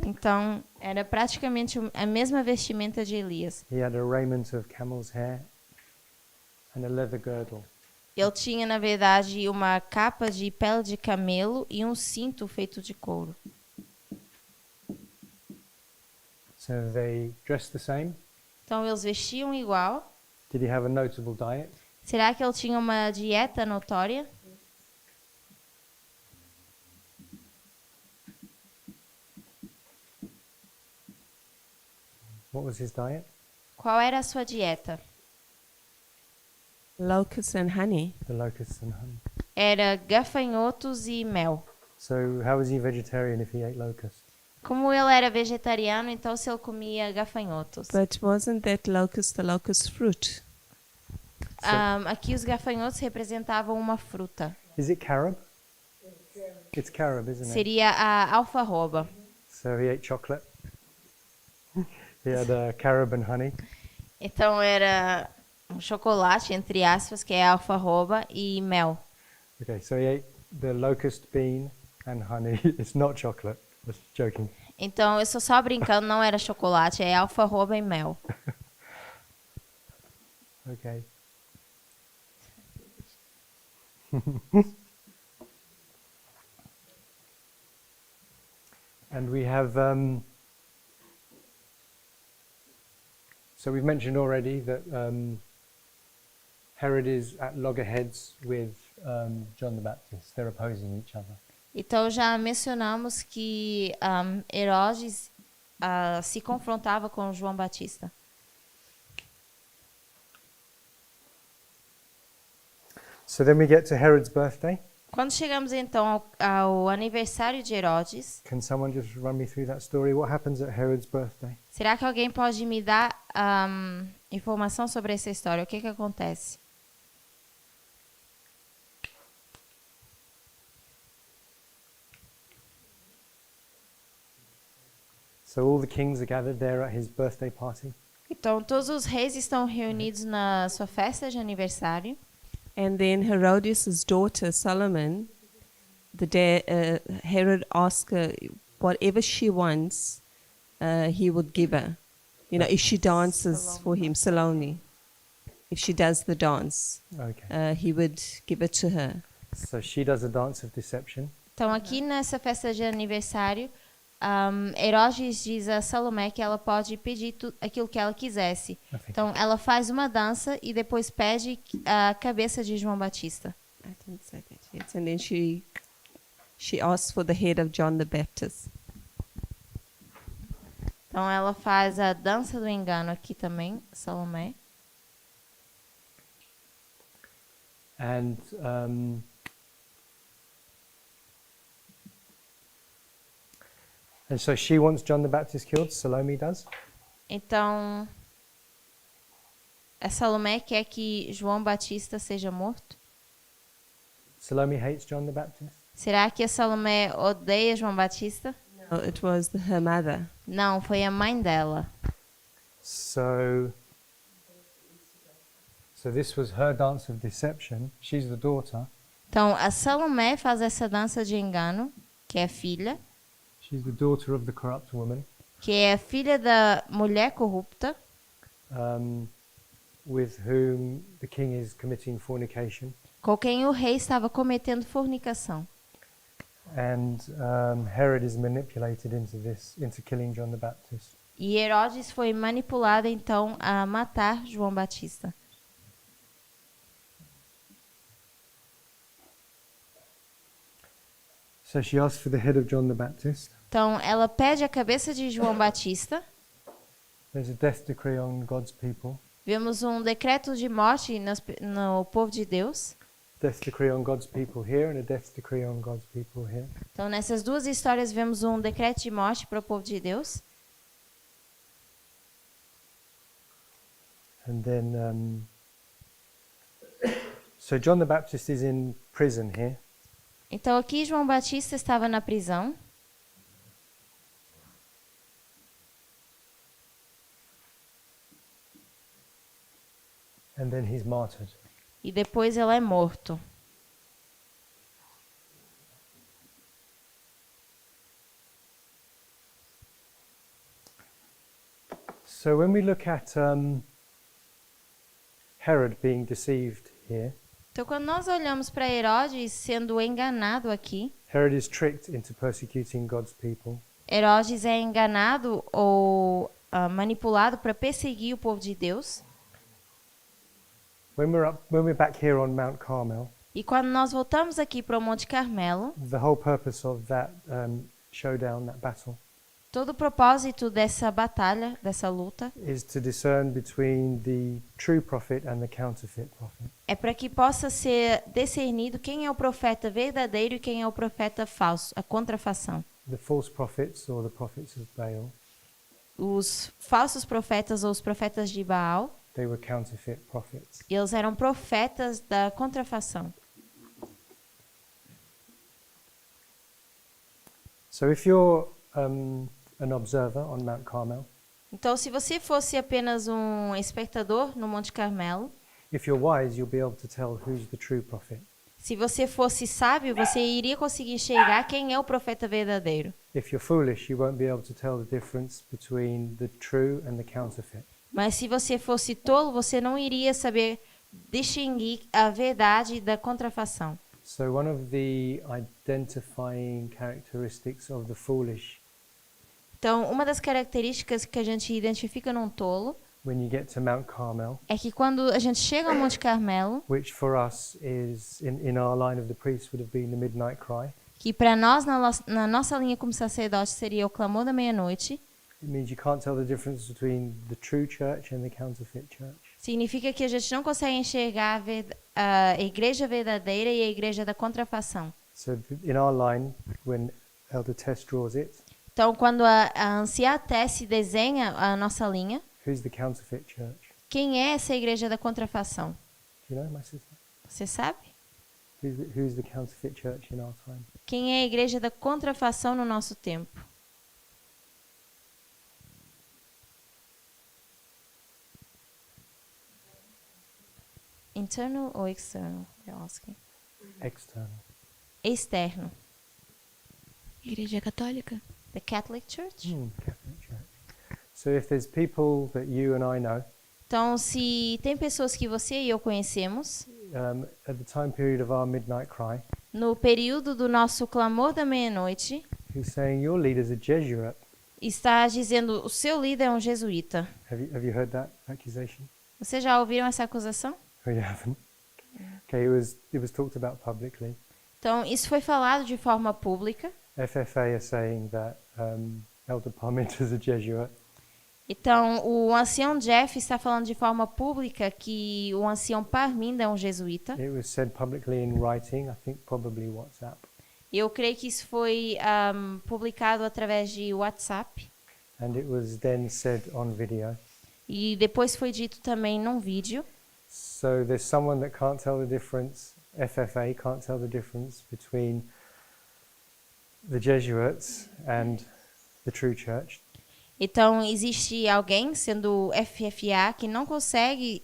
Então, era praticamente a mesma vestimenta de Elias. He had a raiment of camel's hair and a leather girdle. Ele tinha, na verdade, uma capa de pele de camelo e um cinto feito de couro. So they dressed the same. Então, eles vestiam igual. Did he have a notable diet? Será que ele tinha uma dieta notória? What was his diet? Qual era a sua dieta? Locusts and honey. The locusts and honey. Era gafanhotos e mel. So how was he vegetarian if he ate locusts? Como ele era vegetariano, então se ele comia gafanhotos. But wasn't that locust the locust fruit? Aqui os gafanhotos representavam uma fruta. Is it carob? It's carob, isn't it? Seria a alfarroba. So he ate chocolate. He had carob and honey. Então era um chocolate, entre aspas, que é alfarroba, e mel. Okay, so he ate the locust bean and honey. It's not chocolate. Just joking. Então eu estou só brincando, não era chocolate, é alfarroba e mel. Okay. And we have, so we've mentioned already that Herod is at loggerheads with John the Baptist. They're opposing each other. Então já mencionamos que Herodes se confrontava com João Batista. So then we get to Herod's birthday. Quando chegamos então ao aniversário de Herodes, Can someone just run me through that story? What happens at Herod's birthday? será que alguém pode me dar informação sobre essa história? O que que acontece? So all the kings are gathered there at his birthday party. Então todos os reis estão reunidos na sua festa de aniversário. And then Herodias' daughter Solomon, Herod asked her whatever she wants, he would give her. You know, if she dances for him, Salome. If she does the dance, Okay. he would give it to her. So she does a dance of deception. Então aqui nessa festa de aniversário, Herodes diz a Salomé que ela pode pedir aquilo que ela quisesse. Então ela faz uma dança e depois pede a cabeça de João Batista. I didn't say that yet. And then she asked for the head of John the Baptist. Então ela faz a dança do engano aqui também, Salomé. And so she wants John the Baptist killed, Salome does. Então a Salomé quer que João Batista seja morto? Salome hates John the Baptist. Será que a Salomé odeia João Batista? No, it was her mother. Não, foi a mãe dela. So this was her dance of deception. She's the daughter. Então a Salomé faz essa dança de engano, que é a filha, She's the daughter of the corrupt woman. que é a filha da mulher corrupta. with whom the king is committing fornication. Com quem o rei estava cometendo fornicação. And Herod is manipulated into killing John the Baptist. E Herodes foi manipulado então a matar João Batista. So she asks for the head of John the Baptist. Então ela pede a cabeça de João Batista. There's a death decree on God's people. Vemos um decreto de morte no povo de Deus. Death decree on God's people here and a death decree on God's people here. Então nessas duas histórias vemos um decreto de morte para o povo de Deus. And then, so John the Baptist is in prison here. Então aqui João Batista estava na prisão. And then he's martyred. E depois ele é morto. So when we look at Herod being deceived here, Então quando nós olhamos para Herodes sendo enganado aqui, Herod is tricked into persecuting God's people. Herodes é enganado ou manipulado para perseguir o povo de Deus. When we're back here on Mount Carmel, E quando nós voltamos aqui para o Monte Carmelo, the whole purpose of that showdown, that battle, todo o propósito dessa batalha, dessa luta, is to discern between the true prophet and the counterfeit prophet. é para que possa ser discernido quem é o profeta verdadeiro e quem é o profeta falso, a contrafação. The false prophets or the prophets of Baal, Os falsos profetas ou os profetas de Baal, they were counterfeit prophets. eles eram profetas da contrafação. So if you're an observer on Mount Carmel, Então, se você fosse apenas um espectador no Monte Carmelo, if you're wise, you'll be able to tell who's the true prophet. se você fosse sábio, você iria conseguir enxergar quem é o profeta verdadeiro. If you're foolish, you won't be able to tell the difference between the true and the counterfeit. Mas se você fosse tolo, você não iria saber distinguir a verdade da contrafação. So one of the identifying characteristics of the foolish, Então, uma das características que a gente identifica num tolo when you get to Mount Carmel, é que quando a gente chega ao Monte Carmelo, which for us is in our line of the priest would have been the midnight cry, que para nós, na nossa linha como sacerdote, seria o clamor da meia-noite, it means you can't tell the difference between the true church and the counterfeit church. significa que a gente não consegue enxergar a igreja verdadeira e a igreja da contrafação. So in our line, when Elder Tess draws it, Então, quando a anciã Tess desenha a nossa linha, who's the counterfeit church? quem é essa igreja da contrafação? Do you know, my sister? Você sabe? Who's the counterfeit church in our time? Quem é a igreja da contrafação no nosso tempo? Internal ou external? They're asking. External. Externo. Igreja Católica. The Catholic Church. Catholic church. So if there's people that you and I know, Então, se tem pessoas que você e eu conhecemos, at the time period of our midnight cry, no período do nosso clamor da meia-noite, who's saying your leader's a Jesuit. está dizendo o seu líder é um jesuíta. Have you heard that accusation? Vocês já ouviram essa acusação? Oh, you haven't? Okay, it was talked about publicly. Então, isso foi falado de forma pública. FFA are saying that Elder Parminter's a Jesuit. Então, o ancião Jeff está falando de forma pública que o ancião Parminda é um jesuíta. It was said publicly in writing, I think probably WhatsApp. Eu creio que isso foi publicado através de WhatsApp. And it was then said on video. E depois foi dito também num vídeo. So there's someone that can't tell the difference, FFA can't tell the difference between the Jesuits and the true church. Então, existe alguém, sendo FFA, que não consegue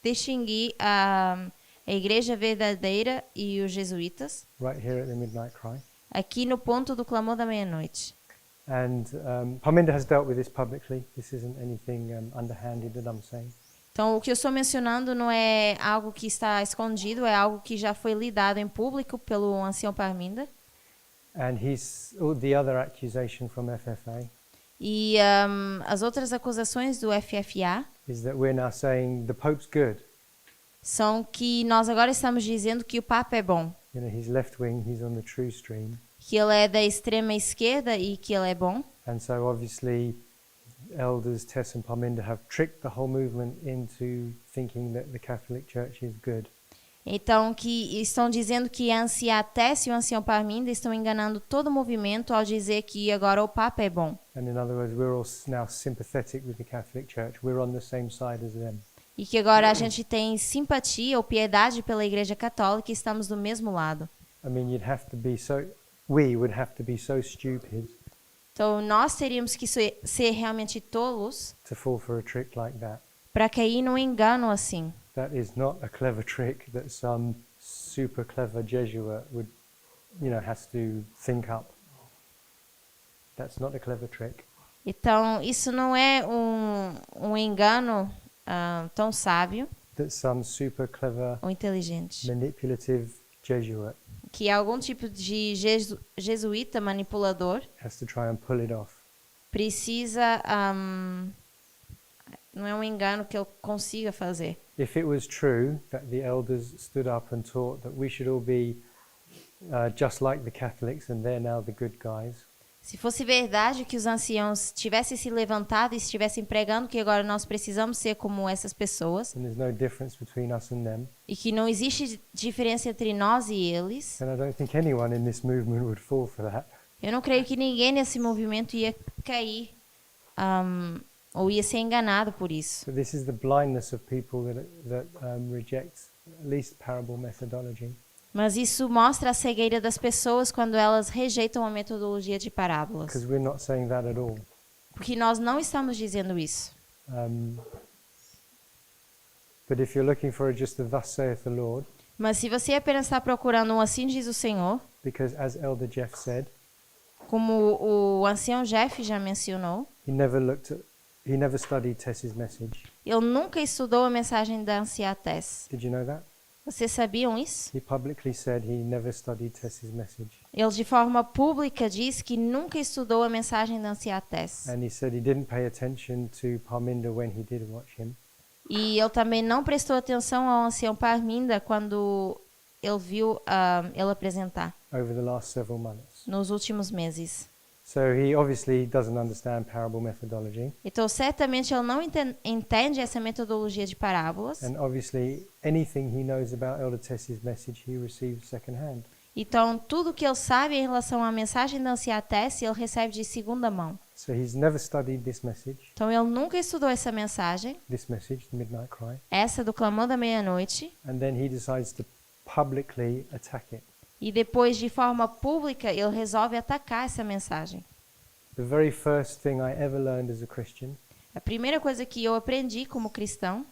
distinguir a igreja verdadeira e os jesuítas, Right here at the midnight cry. aqui no ponto do clamor da meia-noite. And Parminder has dealt with this publicly. This isn't anything underhanded that I'm saying. Então, o que eu estou mencionando não é algo que está escondido, é algo que já foi lidado em público pelo ancião Parminder. And the other accusation from FFA E as outras acusações do FFA is that we're now saying the Pope's good. são que nós agora estamos dizendo que o Papa é bom, You know, he's left-wing, he's on the true stream. que ele é da extrema esquerda e que ele é bom. And so obviously elders Tess and Parminder have tricked the whole movement into thinking that the Catholic Church is good. Então, que estão dizendo que a anciã Tess e o ancião Parminder estão enganando todo o movimento ao dizer que agora o Papa é bom. And in other words, we're all now sympathetic with the Catholic Church. We're on the same side as them. E que agora a gente tem simpatia ou piedade pela Igreja Católica e estamos do mesmo lado. I mean, we would have to be so stupid Então, nós teríamos que ser realmente tolos to fall for a trick like that. para cair num engano assim. That is not a clever trick that some super clever Jesuit would, has to think up. That's not a clever trick. Então, isso não é um engano tão sábio That some super clever, ou inteligente. manipulative Jesuit Que algum tipo de jesuíta manipulador has to try and pull it off. precisa... não é um engano que eu consiga fazer. If it was true that the elders stood up and taught that we should all be just like the Catholics and they're now the good guys, Se fosse verdade que os anciãos tivessem se levantado e estivessem pregando que agora nós precisamos ser como essas pessoas and there's no difference between us and them, e que não existe diferença entre nós e eles, then I don't think anyone in this movement would fall for that. eu não creio que ninguém nesse movimento ia cair ou ia ser enganado por isso. So this is the blindness of people that reject at least parable methodology. Mas isso mostra a cegueira das pessoas quando elas rejeitam a metodologia de parábolas. Because we're not saying that at all. Porque nós não estamos dizendo isso. But if you're looking for just a thus saith the Lord, Mas se você apenas está procurando um assim diz o Senhor, because as Elder Jeff said, como o ancião Jeff já mencionou, he never studied Tess's message. ele nunca estudou a mensagem da anciã Tess. Did you know that? Vocês sabiam isso? He publicly said he never studied Tess's message. Ele de forma pública diz que nunca estudou a mensagem da anciã Tess. And he said he didn't pay attention to Parminder when he did watch him. E ele também não prestou atenção ao ancião Parminder quando ele viu ele apresentar Over the last several months. nos últimos meses. So he obviously doesn't understand parable methodology. Então, certamente ele não entende essa metodologia de parábolas. And obviously anything he knows about Elder Tess's message he receives secondhand. Então, tudo que ele sabe em relação à mensagem da anciã Tess, ele recebe de segunda mão. So he's never studied this message, Então, ele nunca estudou essa mensagem, the Midnight Cry. essa do clamor da meia-noite, And then he decides to publicly attack it. e depois, de forma pública, ele resolve atacar essa mensagem. The very first thing I ever learned as a Christian, A primeira coisa que eu aprendi como cristão,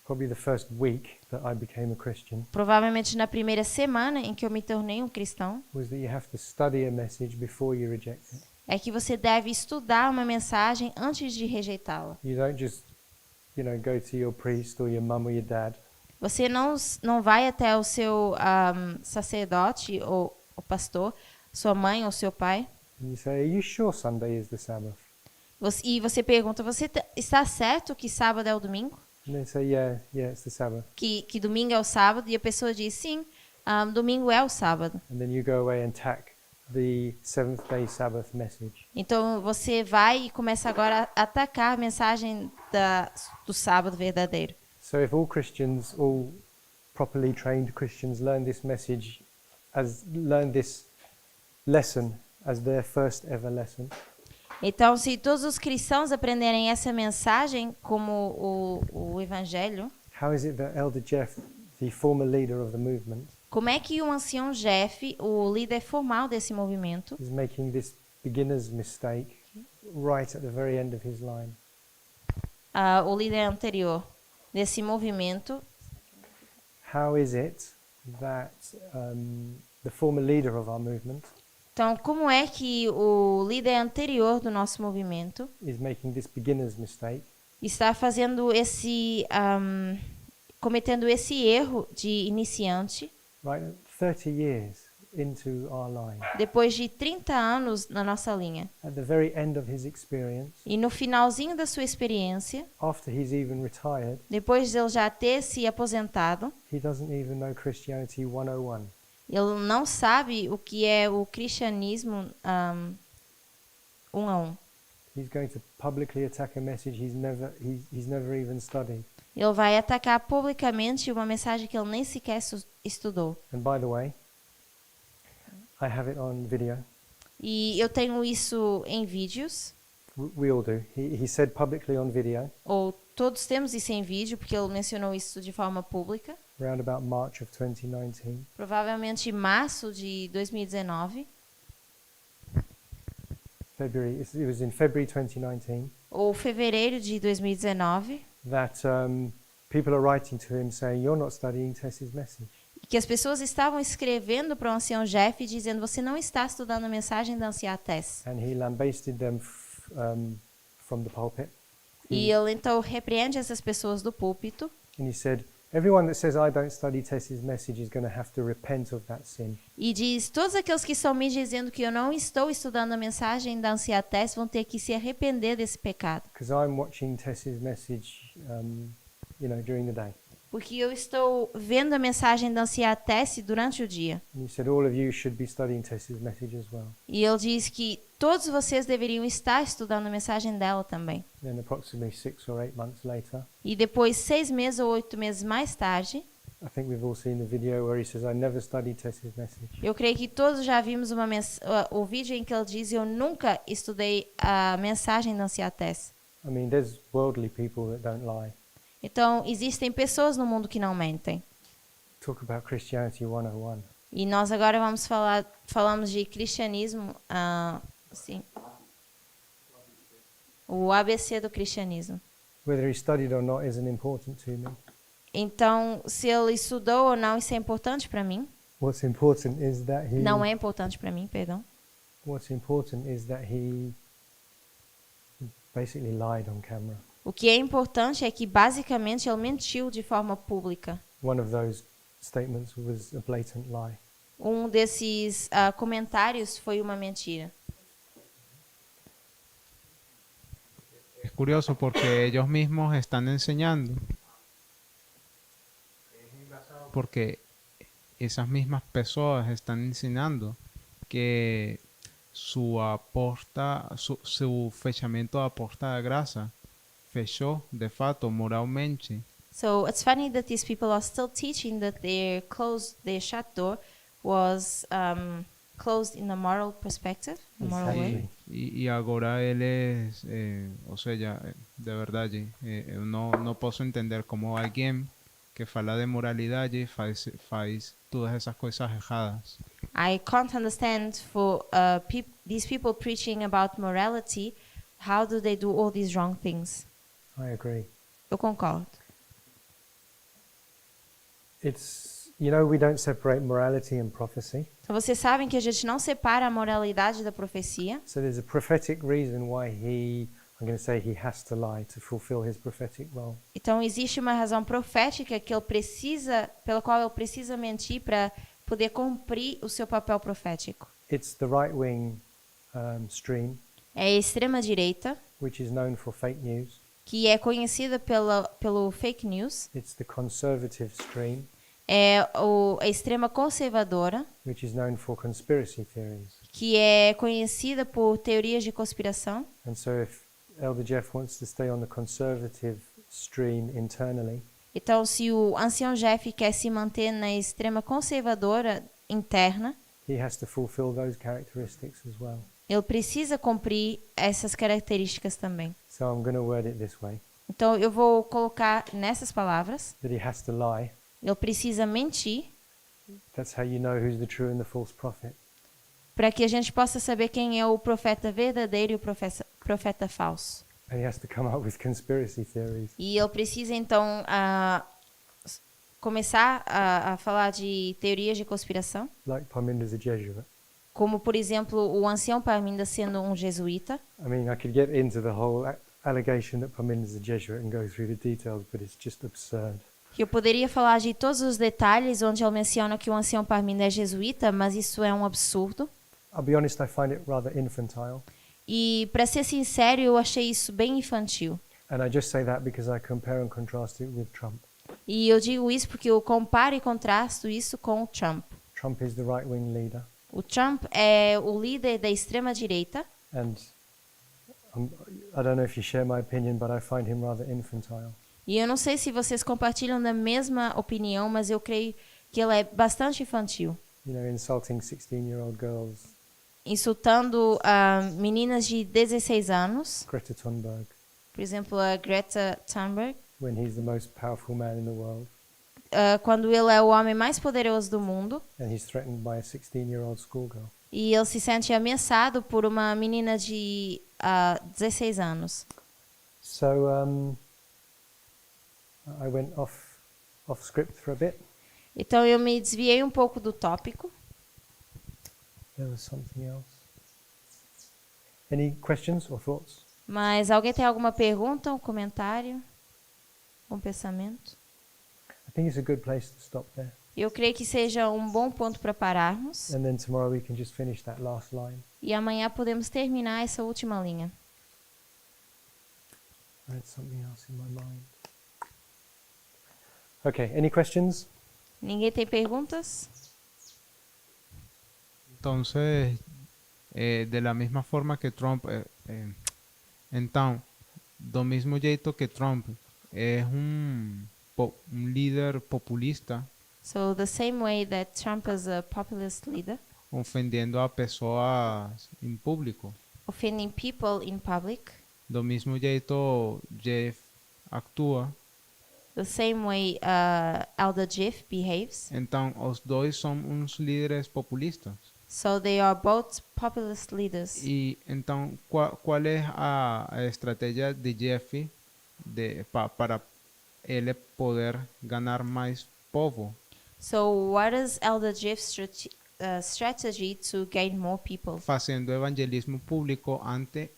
probably the first week that I became a Christian, provavelmente na primeira semana em que eu me tornei um cristão, was that you have to study a message before you reject it. é que você deve estudar uma mensagem antes de rejeitá-la. You don't just, go to your priest or your mum or your dad Você não vai até o seu sacerdote ou o pastor, sua mãe ou seu pai, and you say, "Are you sure Sunday is the Sabbath?" e você pergunta, você está certo que sábado é o domingo? And they say, "Yeah, it's the Sabbath." Que domingo é o sábado? E a pessoa diz, sim, domingo é o sábado. And then you go away and attack the seventh-day Sabbath message. Então você vai e começa agora a atacar a mensagem do sábado verdadeiro. So if all Christians, all properly trained Christians, learn this lesson as their first ever lesson, Então, se todos os cristãos aprenderem essa mensagem como o evangelho, how is it that Elder Jeff, the former leader of the movement, como é que o ancião Jeff, o líder formal desse movimento, is making this beginner's mistake right at the very end of his line? o líder anterior desse movimento, How is it that the former leader of our movement Então, como é que o líder anterior do nosso movimento is making this beginner's mistake está fazendo cometendo esse erro de iniciante, right 30 years into our line, depois de 30 anos na nossa linha? at the very end of his experience, E no finalzinho da sua experiência, after he's even retired, depois de ele já ter se aposentado, he doesn't even know Christianity 101. ele não sabe o que é o cristianismo 1 a 1. He's going to publicly attack a message he's never even studied. Ele vai atacar publicamente uma mensagem que ele nem sequer estudou. And by the way, I have it on video. E eu tenho isso em vídeos, We all do. He said publicly on video ou todos temos isso em vídeo, porque ele mencionou isso de forma pública, around about March of 2019. provavelmente em março de 2019, It was in February 2019 ou fevereiro de 2019, that people are writing to him saying, "You're not studying Tess's message." que as pessoas estavam escrevendo para o ancião Jeff dizendo: você não está estudando a mensagem da anciã Tess. And he lambasted them from the pulpit. E ele então repreende essas pessoas do púlpito. And he said, "Everyone that says I don't study Tess's message is going to have to repent of that sin." E diz: todos aqueles que estão me dizendo que eu não estou estudando a mensagem da anciã Tess vão ter que se arrepender desse pecado. Because I'm watching Tess's message, during the day. Porque eu estou vendo a mensagem da anciã Tess durante o dia. And he said, all of you should be studying Tess's message as well. E ele diz que todos vocês deveriam estar estudando a mensagem dela também. Then approximately 6 or 8 months later, E depois, 6 meses ou 8 meses mais tarde, I think we've all seen the video where he says, "I never studied Tess's message." eu creio que todos já vimos o vídeo em que ele diz: eu nunca estudei a mensagem da anciã Tess. I mean, there's worldly people that don't lie. Então, existem pessoas no mundo que não mentem. Talk about Christianity 101. E nós agora falamos de cristianismo, assim, o ABC do cristianismo. Whether he studied or not isn't important to me. Então, se ele estudou ou não, isso é importante para mim. What's important is that he Não é importante para mim, perdão. What's important is that he basically lied on camera. O que é importante é que, basicamente, ele mentiu de forma pública. One of those statements was a blatant lie. Um desses comentários foi uma mentira. Es curioso porque ellos mismos están enseñando. Porque esas mismas pessoas están enseñando que su fechamento da porta da graça fechou de fato moralmente. So it's funny that these people are still teaching that their shut door was closed in a moral perspective, a moral way. E agora eles, ou seja, de verdade, eu não posso entender como alguém que fala de moralidade faz todas essas coisas erradas. I can't understand for these people preaching about morality, how do they do all these wrong things? I agree. Eu concordo. We don't separate morality and prophecy. Então vocês sabem que a gente não separa a moralidade da profecia. So there's a prophetic reason why he has to lie to fulfill his prophetic role. Então existe uma razão profética que pela qual ele precisa mentir para poder cumprir o seu papel profético. It's the right-wing stream, É a extrema direita, which is known for fake news. que é conhecida pelo fake news. It's the conservative stream, É a extrema conservadora, which is known for conspiracy theories. que é conhecida por teorias de conspiração. And so if Elder Jeff wants to stay on the conservative stream internally, Então, se o ancião Jeff quer se manter na extrema conservadora interna, he has to fulfill those characteristics as well. ele precisa cumprir essas características também. So I'm going to word it this way, Então, eu vou colocar nessas palavras. that he has to lie. Ele precisa mentir That's how you know who's the true and the false prophet. para que a gente possa saber quem é o profeta verdadeiro e o profeta falso. And he has to come up with conspiracy theories. E ele precisa, então, começar a falar de teorias de conspiração, Like Parminder's a Jesuit. como por exemplo o ancião Parminda sendo um jesuíta. I mean, I could get into the whole allegation that Parminda's a Jesuit and go through the details, but it's just absurd. Eu poderia falar de todos os detalhes onde ele menciona que o ancião Parminda é jesuíta, mas isso é um absurdo. I'll be honest, I find it rather infantile. E para ser sincero, eu achei isso bem infantil. And I just say that because I compare and contrast it with Trump. E eu digo isso porque eu comparo e contrasto isso com o Trump. Trump is the right-wing leader, O Trump é o líder da extrema direita. and I don't know if you share my opinion, but I find him rather infantile. E eu não sei se vocês compartilham da mesma opinião, mas eu creio que ele é bastante infantil. You know, insulting 16-year-old girls, Insultando meninas de 16 anos. Greta Thunberg, Por exemplo, a Greta Thunberg. when he's the most powerful man in the world, Quando ele é o homem mais poderoso do mundo. and he's threatened by a 16-year-old schoolgirl. E ele se sente ameaçado por uma menina de 16 anos. So I went off script for a bit. Então eu me desviei um pouco do tópico. There was something else. Any questions or thoughts? Mas alguém tem alguma pergunta, um comentário, um pensamento? I think it's a good place to stop there. Eu creio que seja um bom ponto para pararmos. And then tomorrow we can just finish that last line. E amanhã podemos terminar essa última linha. I had something else in my mind. Okay, any questions? Ninguém tem perguntas? Entonces, de la misma forma que Trump, então, do mesmo jeito que Trump é um líder populista, So the same way that Trump is a populist leader, ofendendo a pessoas em público. offending people in public, Do mesmo jeito Jeff atua. the same way Elder Jeff behaves. Então, os dois são uns líderes populistas. So they are both populist leaders. E então, qual é a estratégia de Jeff para ele poder ganhar mais povo? So what is Elder Jeff's strategy to gain more people? Fazendo evangelismo público ante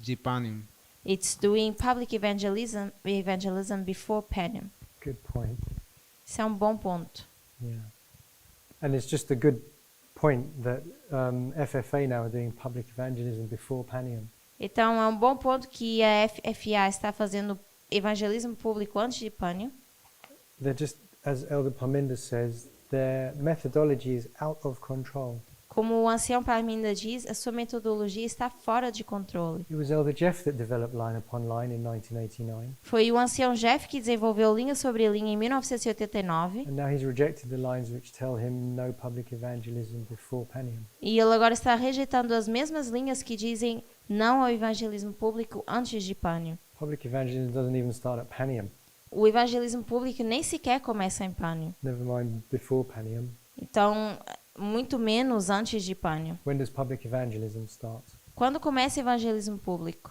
Jipanium. It's doing public evangelism before Panem. Good point. Isso é um bom ponto. Yeah. And it's just a good point that FFA now are doing public evangelism before Panium. Então é um bom ponto que a FFA está fazendo evangelismo público antes de Panem. They're just, as Elder Parminda says, their methodology is out of control. Como o ancião Parminda diz, a sua metodologia está fora de controle. It was Elder Jeff that developed line upon line in 1989, Foi o ancião Jeff que desenvolveu linha sobre linha em 1989 and now he's rejected the lines which tell him no public evangelism before Panium. e ele agora está rejeitando as mesmas linhas que dizem não ao evangelismo público antes de Panem. Public evangelism doesn't even start at Panium, O evangelismo público nem sequer começa em Panem. never mind before Panium. Então, muito menos antes de Panem. When does public evangelism start? Quando começa o evangelismo público?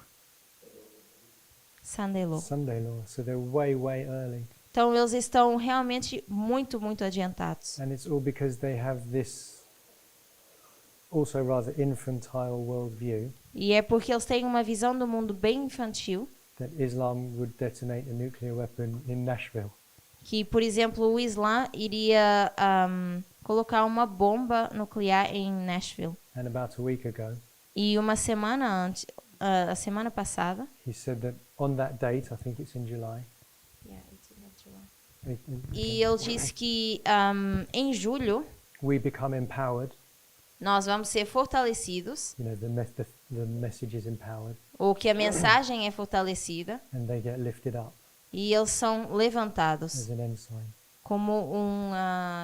Sunday Law. Sunday law, so they're way, way early. Então, eles estão realmente muito, muito adiantados. And it's all because they have this also rather infantile worldview E é porque eles têm uma visão do mundo bem infantil, that Islam would detonate a nuclear weapon in Nashville. que, por exemplo, o Islã iria colocar uma bomba nuclear em Nashville. And about a week ago, E uma semana antes, a semana passada, he said that on that date, I think it's in July. e ele disse que em julho We become empowered. nós vamos ser fortalecidos, You know, the message is empowered, ou que a mensagem é fortalecida, and they get lifted up e eles são levantados as an ensign. como um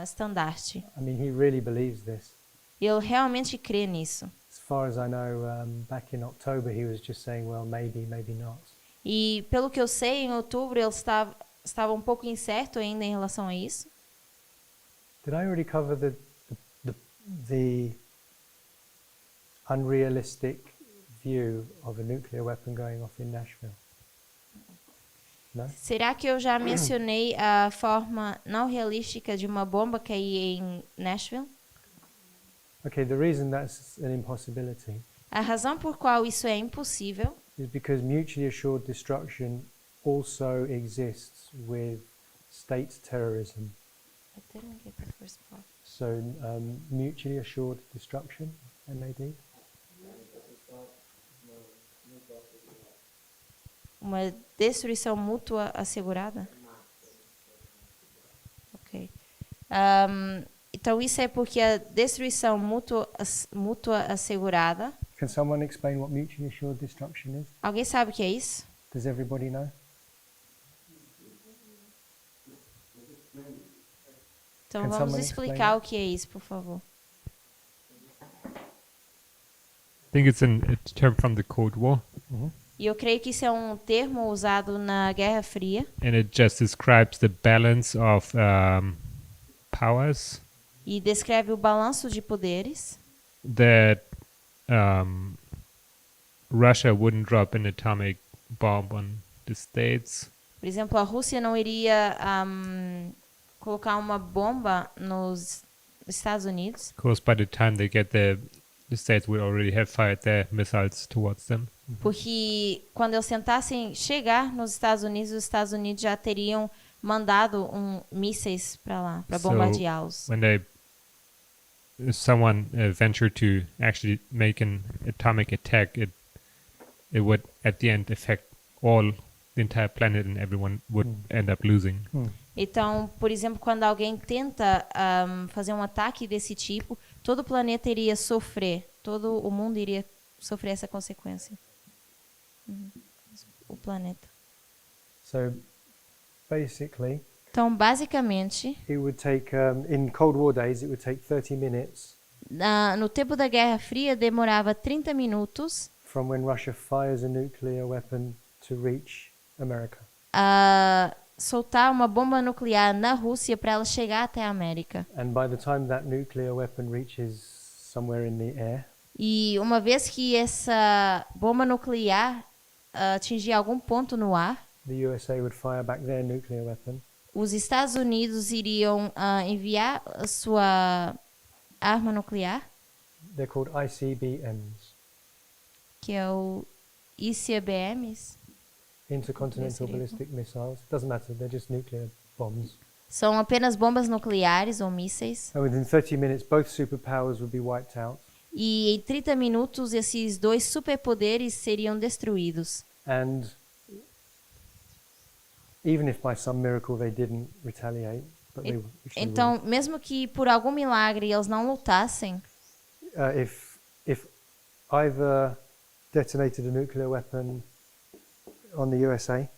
estandarte. I mean, he really believes this. Ele realmente crê nisso. As far as I know, back in October, he was just saying, well, maybe, maybe not. E pelo que eu sei, em outubro ele estava um pouco incerto ainda em relação a isso. Did I already cover the unrealistic view of a nuclear weapon going off in Nashville? No? Será que eu já mencionei a forma não realística de uma bomba cair em Nashville? Okay, the reason that's an impossibility A razão por qual isso é impossível is because mutually assured destruction also exists with state terrorism. I didn't get the first part. So mutually assured destruction, MAD. Uma destruição mútua assegurada? Ok. Então, isso é porque a destruição mútua assegurada... Can someone explain what mutually assured destruction is? Alguém sabe o que é isso? Does everybody know? Então, Can vamos someone explicar explain? o que é isso, por favor. I think it's a term from the Cold War, E eu creio que isso é um termo usado na Guerra Fria. and it just describes the balance of powers E descreve o balanço de poderes. that Russia wouldn't drop an atomic bomb on the States. Por exemplo, a Rússia não iria colocar uma bomba nos Estados Unidos. Because by the time they get there, the States would already have fired their missiles towards them. Porque quando eles tentassem chegar nos Estados Unidos já teriam mandado mísseis para lá, para So, bombardeá-los. If someone ventured to actually make an atomic attack, it would at the end affect the entire planet, and everyone would end up losing. Então, por exemplo, quando alguém tenta fazer um ataque desse tipo, todo o planeta iria sofrer, todo o mundo iria sofrer essa consequência. O planeta. So basically, Então, basicamente, it would take, in Cold War days, it would take 30 minutes no tempo da Guerra Fria, demorava 30 minutos from when Russia fires a nuclear weapon to reach America. a soltar uma bomba nuclear na Rússia para ela chegar até a América. And by the time that nuclear weapon reaches somewhere in the air, E uma vez que essa bomba nuclear atingir algum ponto no ar, the USA would fire back their nuclear weapon, os Estados Unidos iriam enviar a sua arma nuclear, they're called ICBMs, que é o ICBMs. intercontinental Yes, ballistic missiles. Doesn't matter, they're just nuclear bombs. São apenas bombas nucleares ou mísseis. And within 30 minutes, both superpowers would be wiped out. E em 30 minutos, esses dois superpoderes seriam destruídos. And even if by some miracle they didn't retaliate, but they, which they Então, mesmo que por algum milagre eles não lutassem, wouldn't, if either detonated a nuclear weapon on the USA,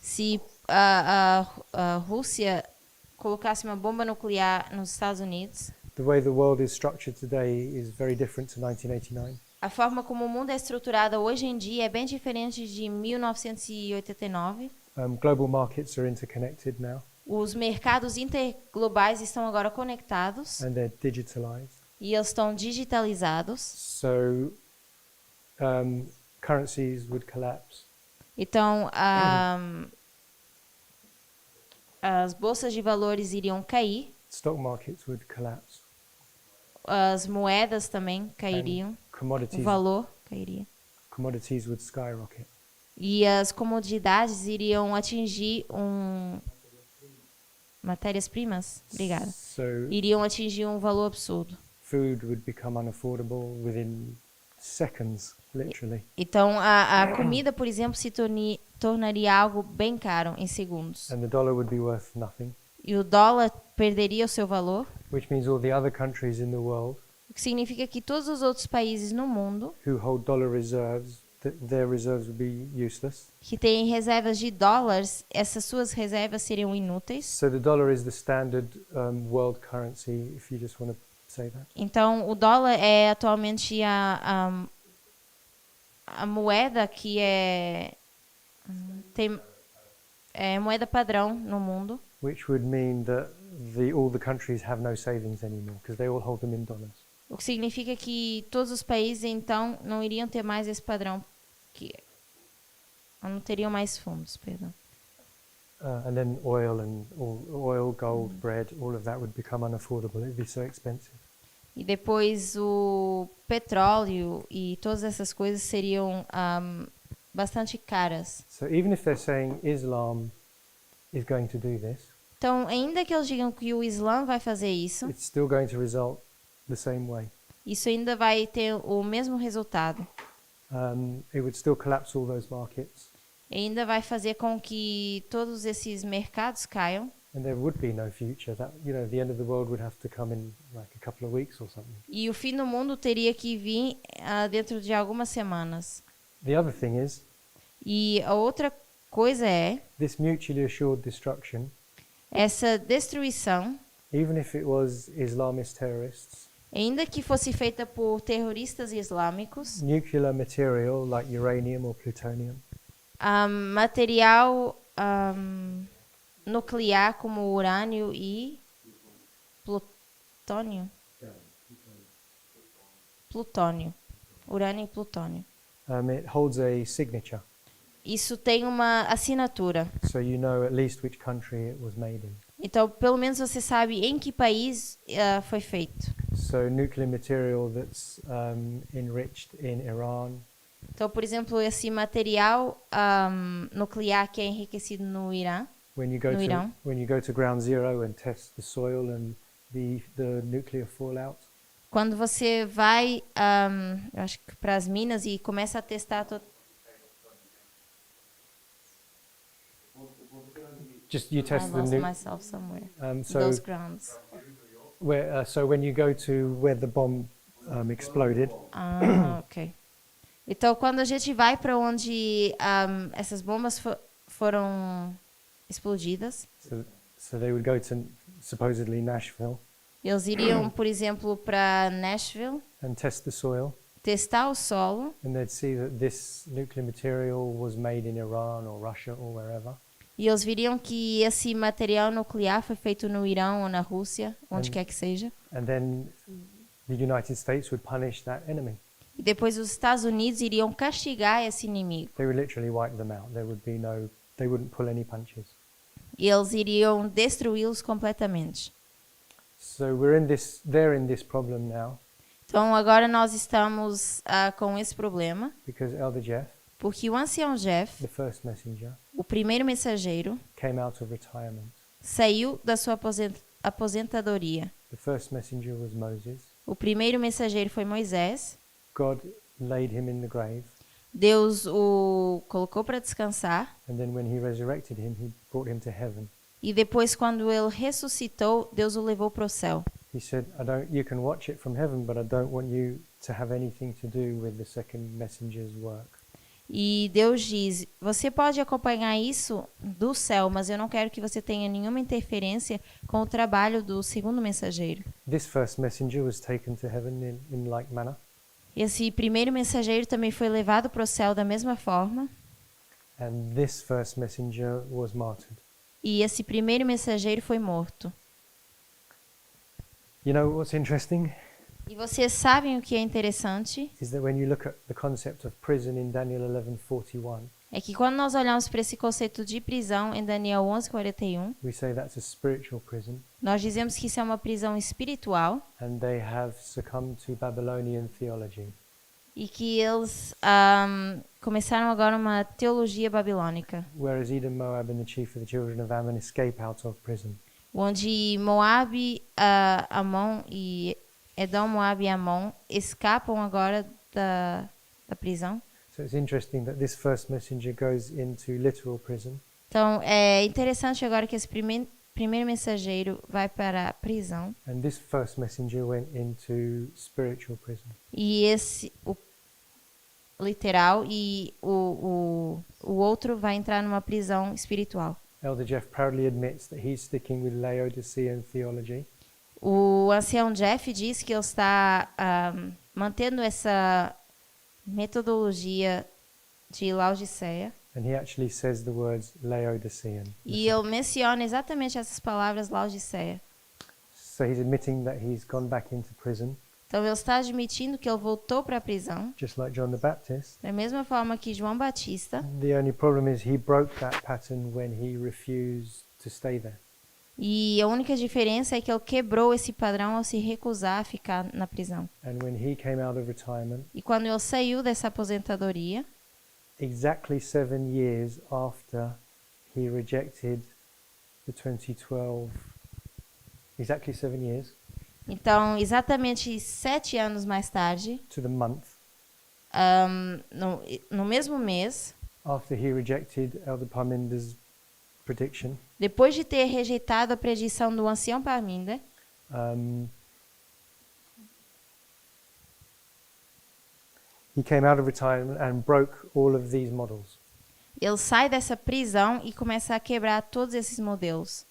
se a Rússia colocasse uma bomba nuclear nos Estados Unidos, the way the world is structured today is very different to 1989. a forma como o mundo é estruturado hoje em dia é bem diferente de 1989. Global markets are interconnected now, Os mercados interglobais estão agora conectados and they're digitalized. e eles estão digitalizados. So currencies would collapse. Então, as bolsas de valores iriam cair, Stock markets would collapse. as moedas também cairiam, o Commodities, valor cairia. commodities would skyrocket. E as comodidades iriam atingir matérias-primas, obrigada. So Iriam atingir um valor absurdo. food would become unaffordable within seconds, literally. Então, a comida, por exemplo, se tornaria algo bem caro em segundos. And the dollar would be worth nothing, E o dólar perderia o seu valor, which means all the other countries in the world o que significa que todos os outros países no mundo who hold dollar reserves, their reserves would be useless. que têm reservas de dólares, essas suas reservas seriam inúteis. So the dollar is the standard world currency, if you just want to say that. Então, o dólar é atualmente a moeda que é moeda padrão no mundo. Which would mean that all the countries have no savings anymore because they all hold them in dollars. O que significa que todos os países, então, não iriam ter mais esse padrão. Não teriam mais fundos, perdão. And then oil, gold, bread, all of that would become unaffordable. It would be so expensive. E depois o petróleo e todas essas coisas seriam bastante caras. So even if they're saying Islam is going to do this, Então, ainda que eles digam que o Islã vai fazer isso, it's still going to result the same way. isso ainda vai ter o mesmo resultado. It would still collapse all those markets, Ainda vai fazer com que todos esses mercados caiam. and there would be no future. That the end of the world would have to come in like a couple of weeks or something. E o fim do mundo teria que vir dentro de algumas semanas. The other thing is E a outra coisa é this mutually assured destruction. essa destruição, Even if it was Islamist terrorists, ainda que fosse feita por terroristas islâmicos, nuclear material like uranium or plutonium material nuclear como urânio e plutônio. Plutônio. Urânio e plutônio. it holds a signature, Isso tem uma assinatura. so you know at least which country it was made in. Então, pelo menos você sabe em que país foi feito. So nuclear material that's enriched in Iran, Então, por exemplo, esse material nuclear que é enriquecido no Irã, when you go No to Irão. when you go to ground zero and test the soil and the nuclear fallout, quando você vai, eu acho que para as minas e começa a testar just you I test the lost nu- myself somewhere. so Those grounds. so when you go to where the bomb exploded, Ok. Então, quando a gente vai para onde essas bombas foram explodidas, so they would go to supposedly Nashville eles iriam, por exemplo, para Nashville, and test the soil, testar o solo, and they'd see that this nuclear material was made in Iran or Russia or wherever, e eles viriam que esse material nuclear foi feito no Irão ou na Rússia, onde quer que seja. and then the United States would punish that enemy. E depois os Estados Unidos iriam castigar esse inimigo. They would literally wipe them out. They wouldn't pull any punches. E eles iriam destruí-los completamente. So they're in this problem now Então, agora nós estamos com esse problema, because Elder Jeff, porque o ancião Jeff, the first messenger, o primeiro mensageiro, came out of retirement. saiu da sua aposentadoria. The first messenger was Moses. O primeiro mensageiro foi Moisés. God laid him in the grave, Deus o colocou para descansar. and then when he resurrected him, he brought him to heaven. E depois, quando ele ressuscitou, Deus o levou para o céu. He said, you can watch it from heaven, but I don't want you to have anything to do with the second messenger's work. E Deus diz, você pode acompanhar isso do céu, mas eu não quero que você tenha nenhuma interferência com o trabalho do segundo mensageiro. This first messenger was taken to heaven in like manner. Esse primeiro mensageiro também foi levado para o céu da mesma forma. And this first messenger was martyred. E esse primeiro mensageiro foi morto. You know what's interesting E vocês sabem o que é interessante? is that when you look at the concept of prison in Daniel 11:41, É que quando nós olhamos para esse conceito de prisão em Daniel 11:41, we say that's a spiritual prison, nós dizemos que isso é uma prisão espiritual and they have succumbed to Babylonian theology. e que eles começaram agora uma teologia babilônica, Whereas Edom, Moab, and the chief of the children of Ammon escape out of prison. onde Moabe, Amon e Edom, Moabe e Amon escapam agora da prisão. So it's interesting that this first messenger goes into literal prison, Então, é interessante agora que esse primeiro mensageiro vai para a prisão and this first messenger went into spiritual prison. e esse, o literal, e o outro vai entrar numa prisão espiritual. Elder Jeff proudly admits that he's sticking with Laodicean theology, O ancião Jeff diz que ele está mantendo essa metodologia de Laodiceia. and he actually says the words Laodicean. E ele menciona exatamente essas palavras Laodiceia. So he's admitting that he's gone back into prison, Então ele está admitindo que ele voltou para a prisão, just like John the Baptist. da mesma forma que João Batista. The only problem is he broke that pattern when he refused to stay there. E a única diferença é que ele quebrou esse padrão ao se recusar a ficar na prisão. And when he came out of retirement, E quando ele saiu dessa aposentadoria, exactly 7 years after he rejected the 2012, exactly 7 years então exatamente 7 anos mais tarde, to the month, no mesmo mês, after he rejected Elder Parminder's prediction, depois de ter rejeitado a predição do ancião Parminder, he came out of retirement and broke all of these models. ele sai dessa prisão e começa a quebrar todos esses modelos.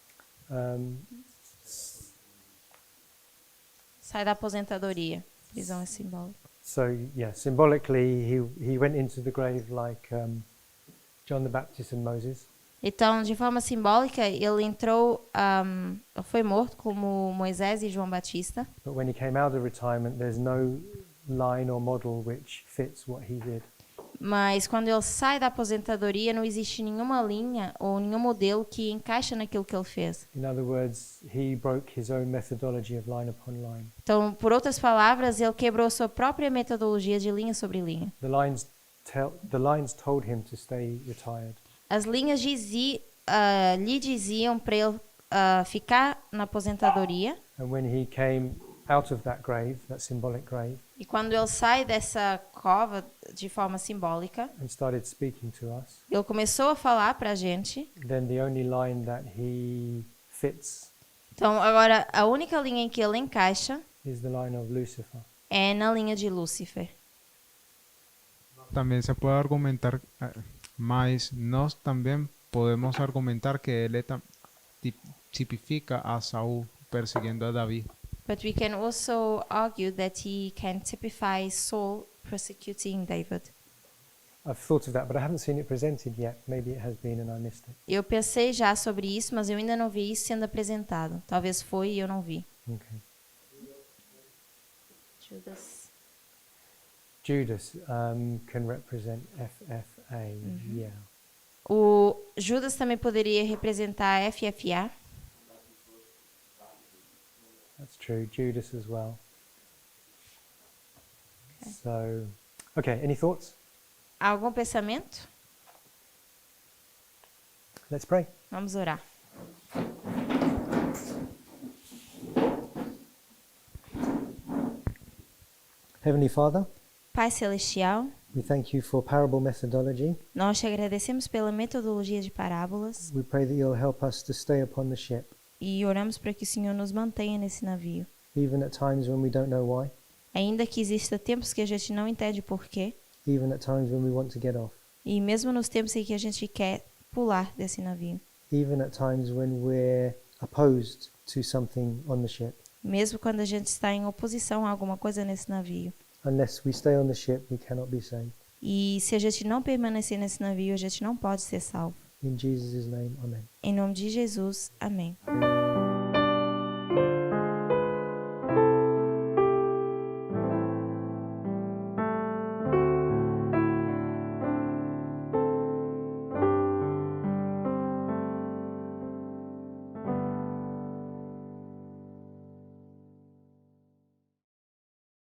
Sai da aposentadoria. Prisão é simbólica. So yeah, symbolically, he went into the grave like John the Baptist and Moses. Então, de forma simbólica, ele entrou, foi morto como Moisés e João Batista. But when he came out of retirement, there's no line or model which fits what he did. Mas quando ele sai da aposentadoria, não existe nenhuma linha ou nenhum modelo que encaixa naquilo que ele fez. In other words, he broke his own methodology of line upon line. Então, por outras palavras, ele quebrou sua própria metodologia de linha sobre linha. The lines told him to stay retired. As linhas lhe diziam para ele ficar na aposentadoria. And when he came out of that grave, that symbolic grave, E quando ele sai dessa cova de forma simbólica, and started speaking to us, ele começou a falar para a gente. then the only line that he fits Então, agora, a única linha em que ele encaixa is the line of Lucifer. é na linha de Lúcifer. También se puede argumentar, mas nós também podemos argumentar que ele tipifica a Saúl persiguiendo a David. But we can also argue that he can typify Saul persecuting David. I've thought of that, but I haven't seen it presented yet. Maybe it has been and I missed it. Eu pensei já sobre isso, mas eu ainda não vi isso sendo apresentado. Talvez foi e eu não vi. Okay. Judas. Judas can represent FFA. Yeah. O Judas também poderia representar FFA. That's true. Judas as well. So, okay, any thoughts? Algum pensamento? Let's pray. Vamos orar. Heavenly Father, Pai Celestial, we thank you for parable methodology. nós te agradecemos pela metodologia de parábolas We pray that you'll help us to stay upon the ship, e oramos para que o Senhor nos mantenha nesse navio. even at times when we don't know why, Ainda que exista tempos que a gente não entende porquê, even at times when we want to get off, e mesmo nos tempos em que a gente quer pular desse navio, even at times when we're opposed to something on the ship. mesmo quando a gente está em oposição a alguma coisa nesse navio. Unless we stay on the ship, we cannot be saved. E se a gente não permanecer nesse navio, a gente não pode ser salvo. In Jesus' name, amen. Em nome de Jesus, amém.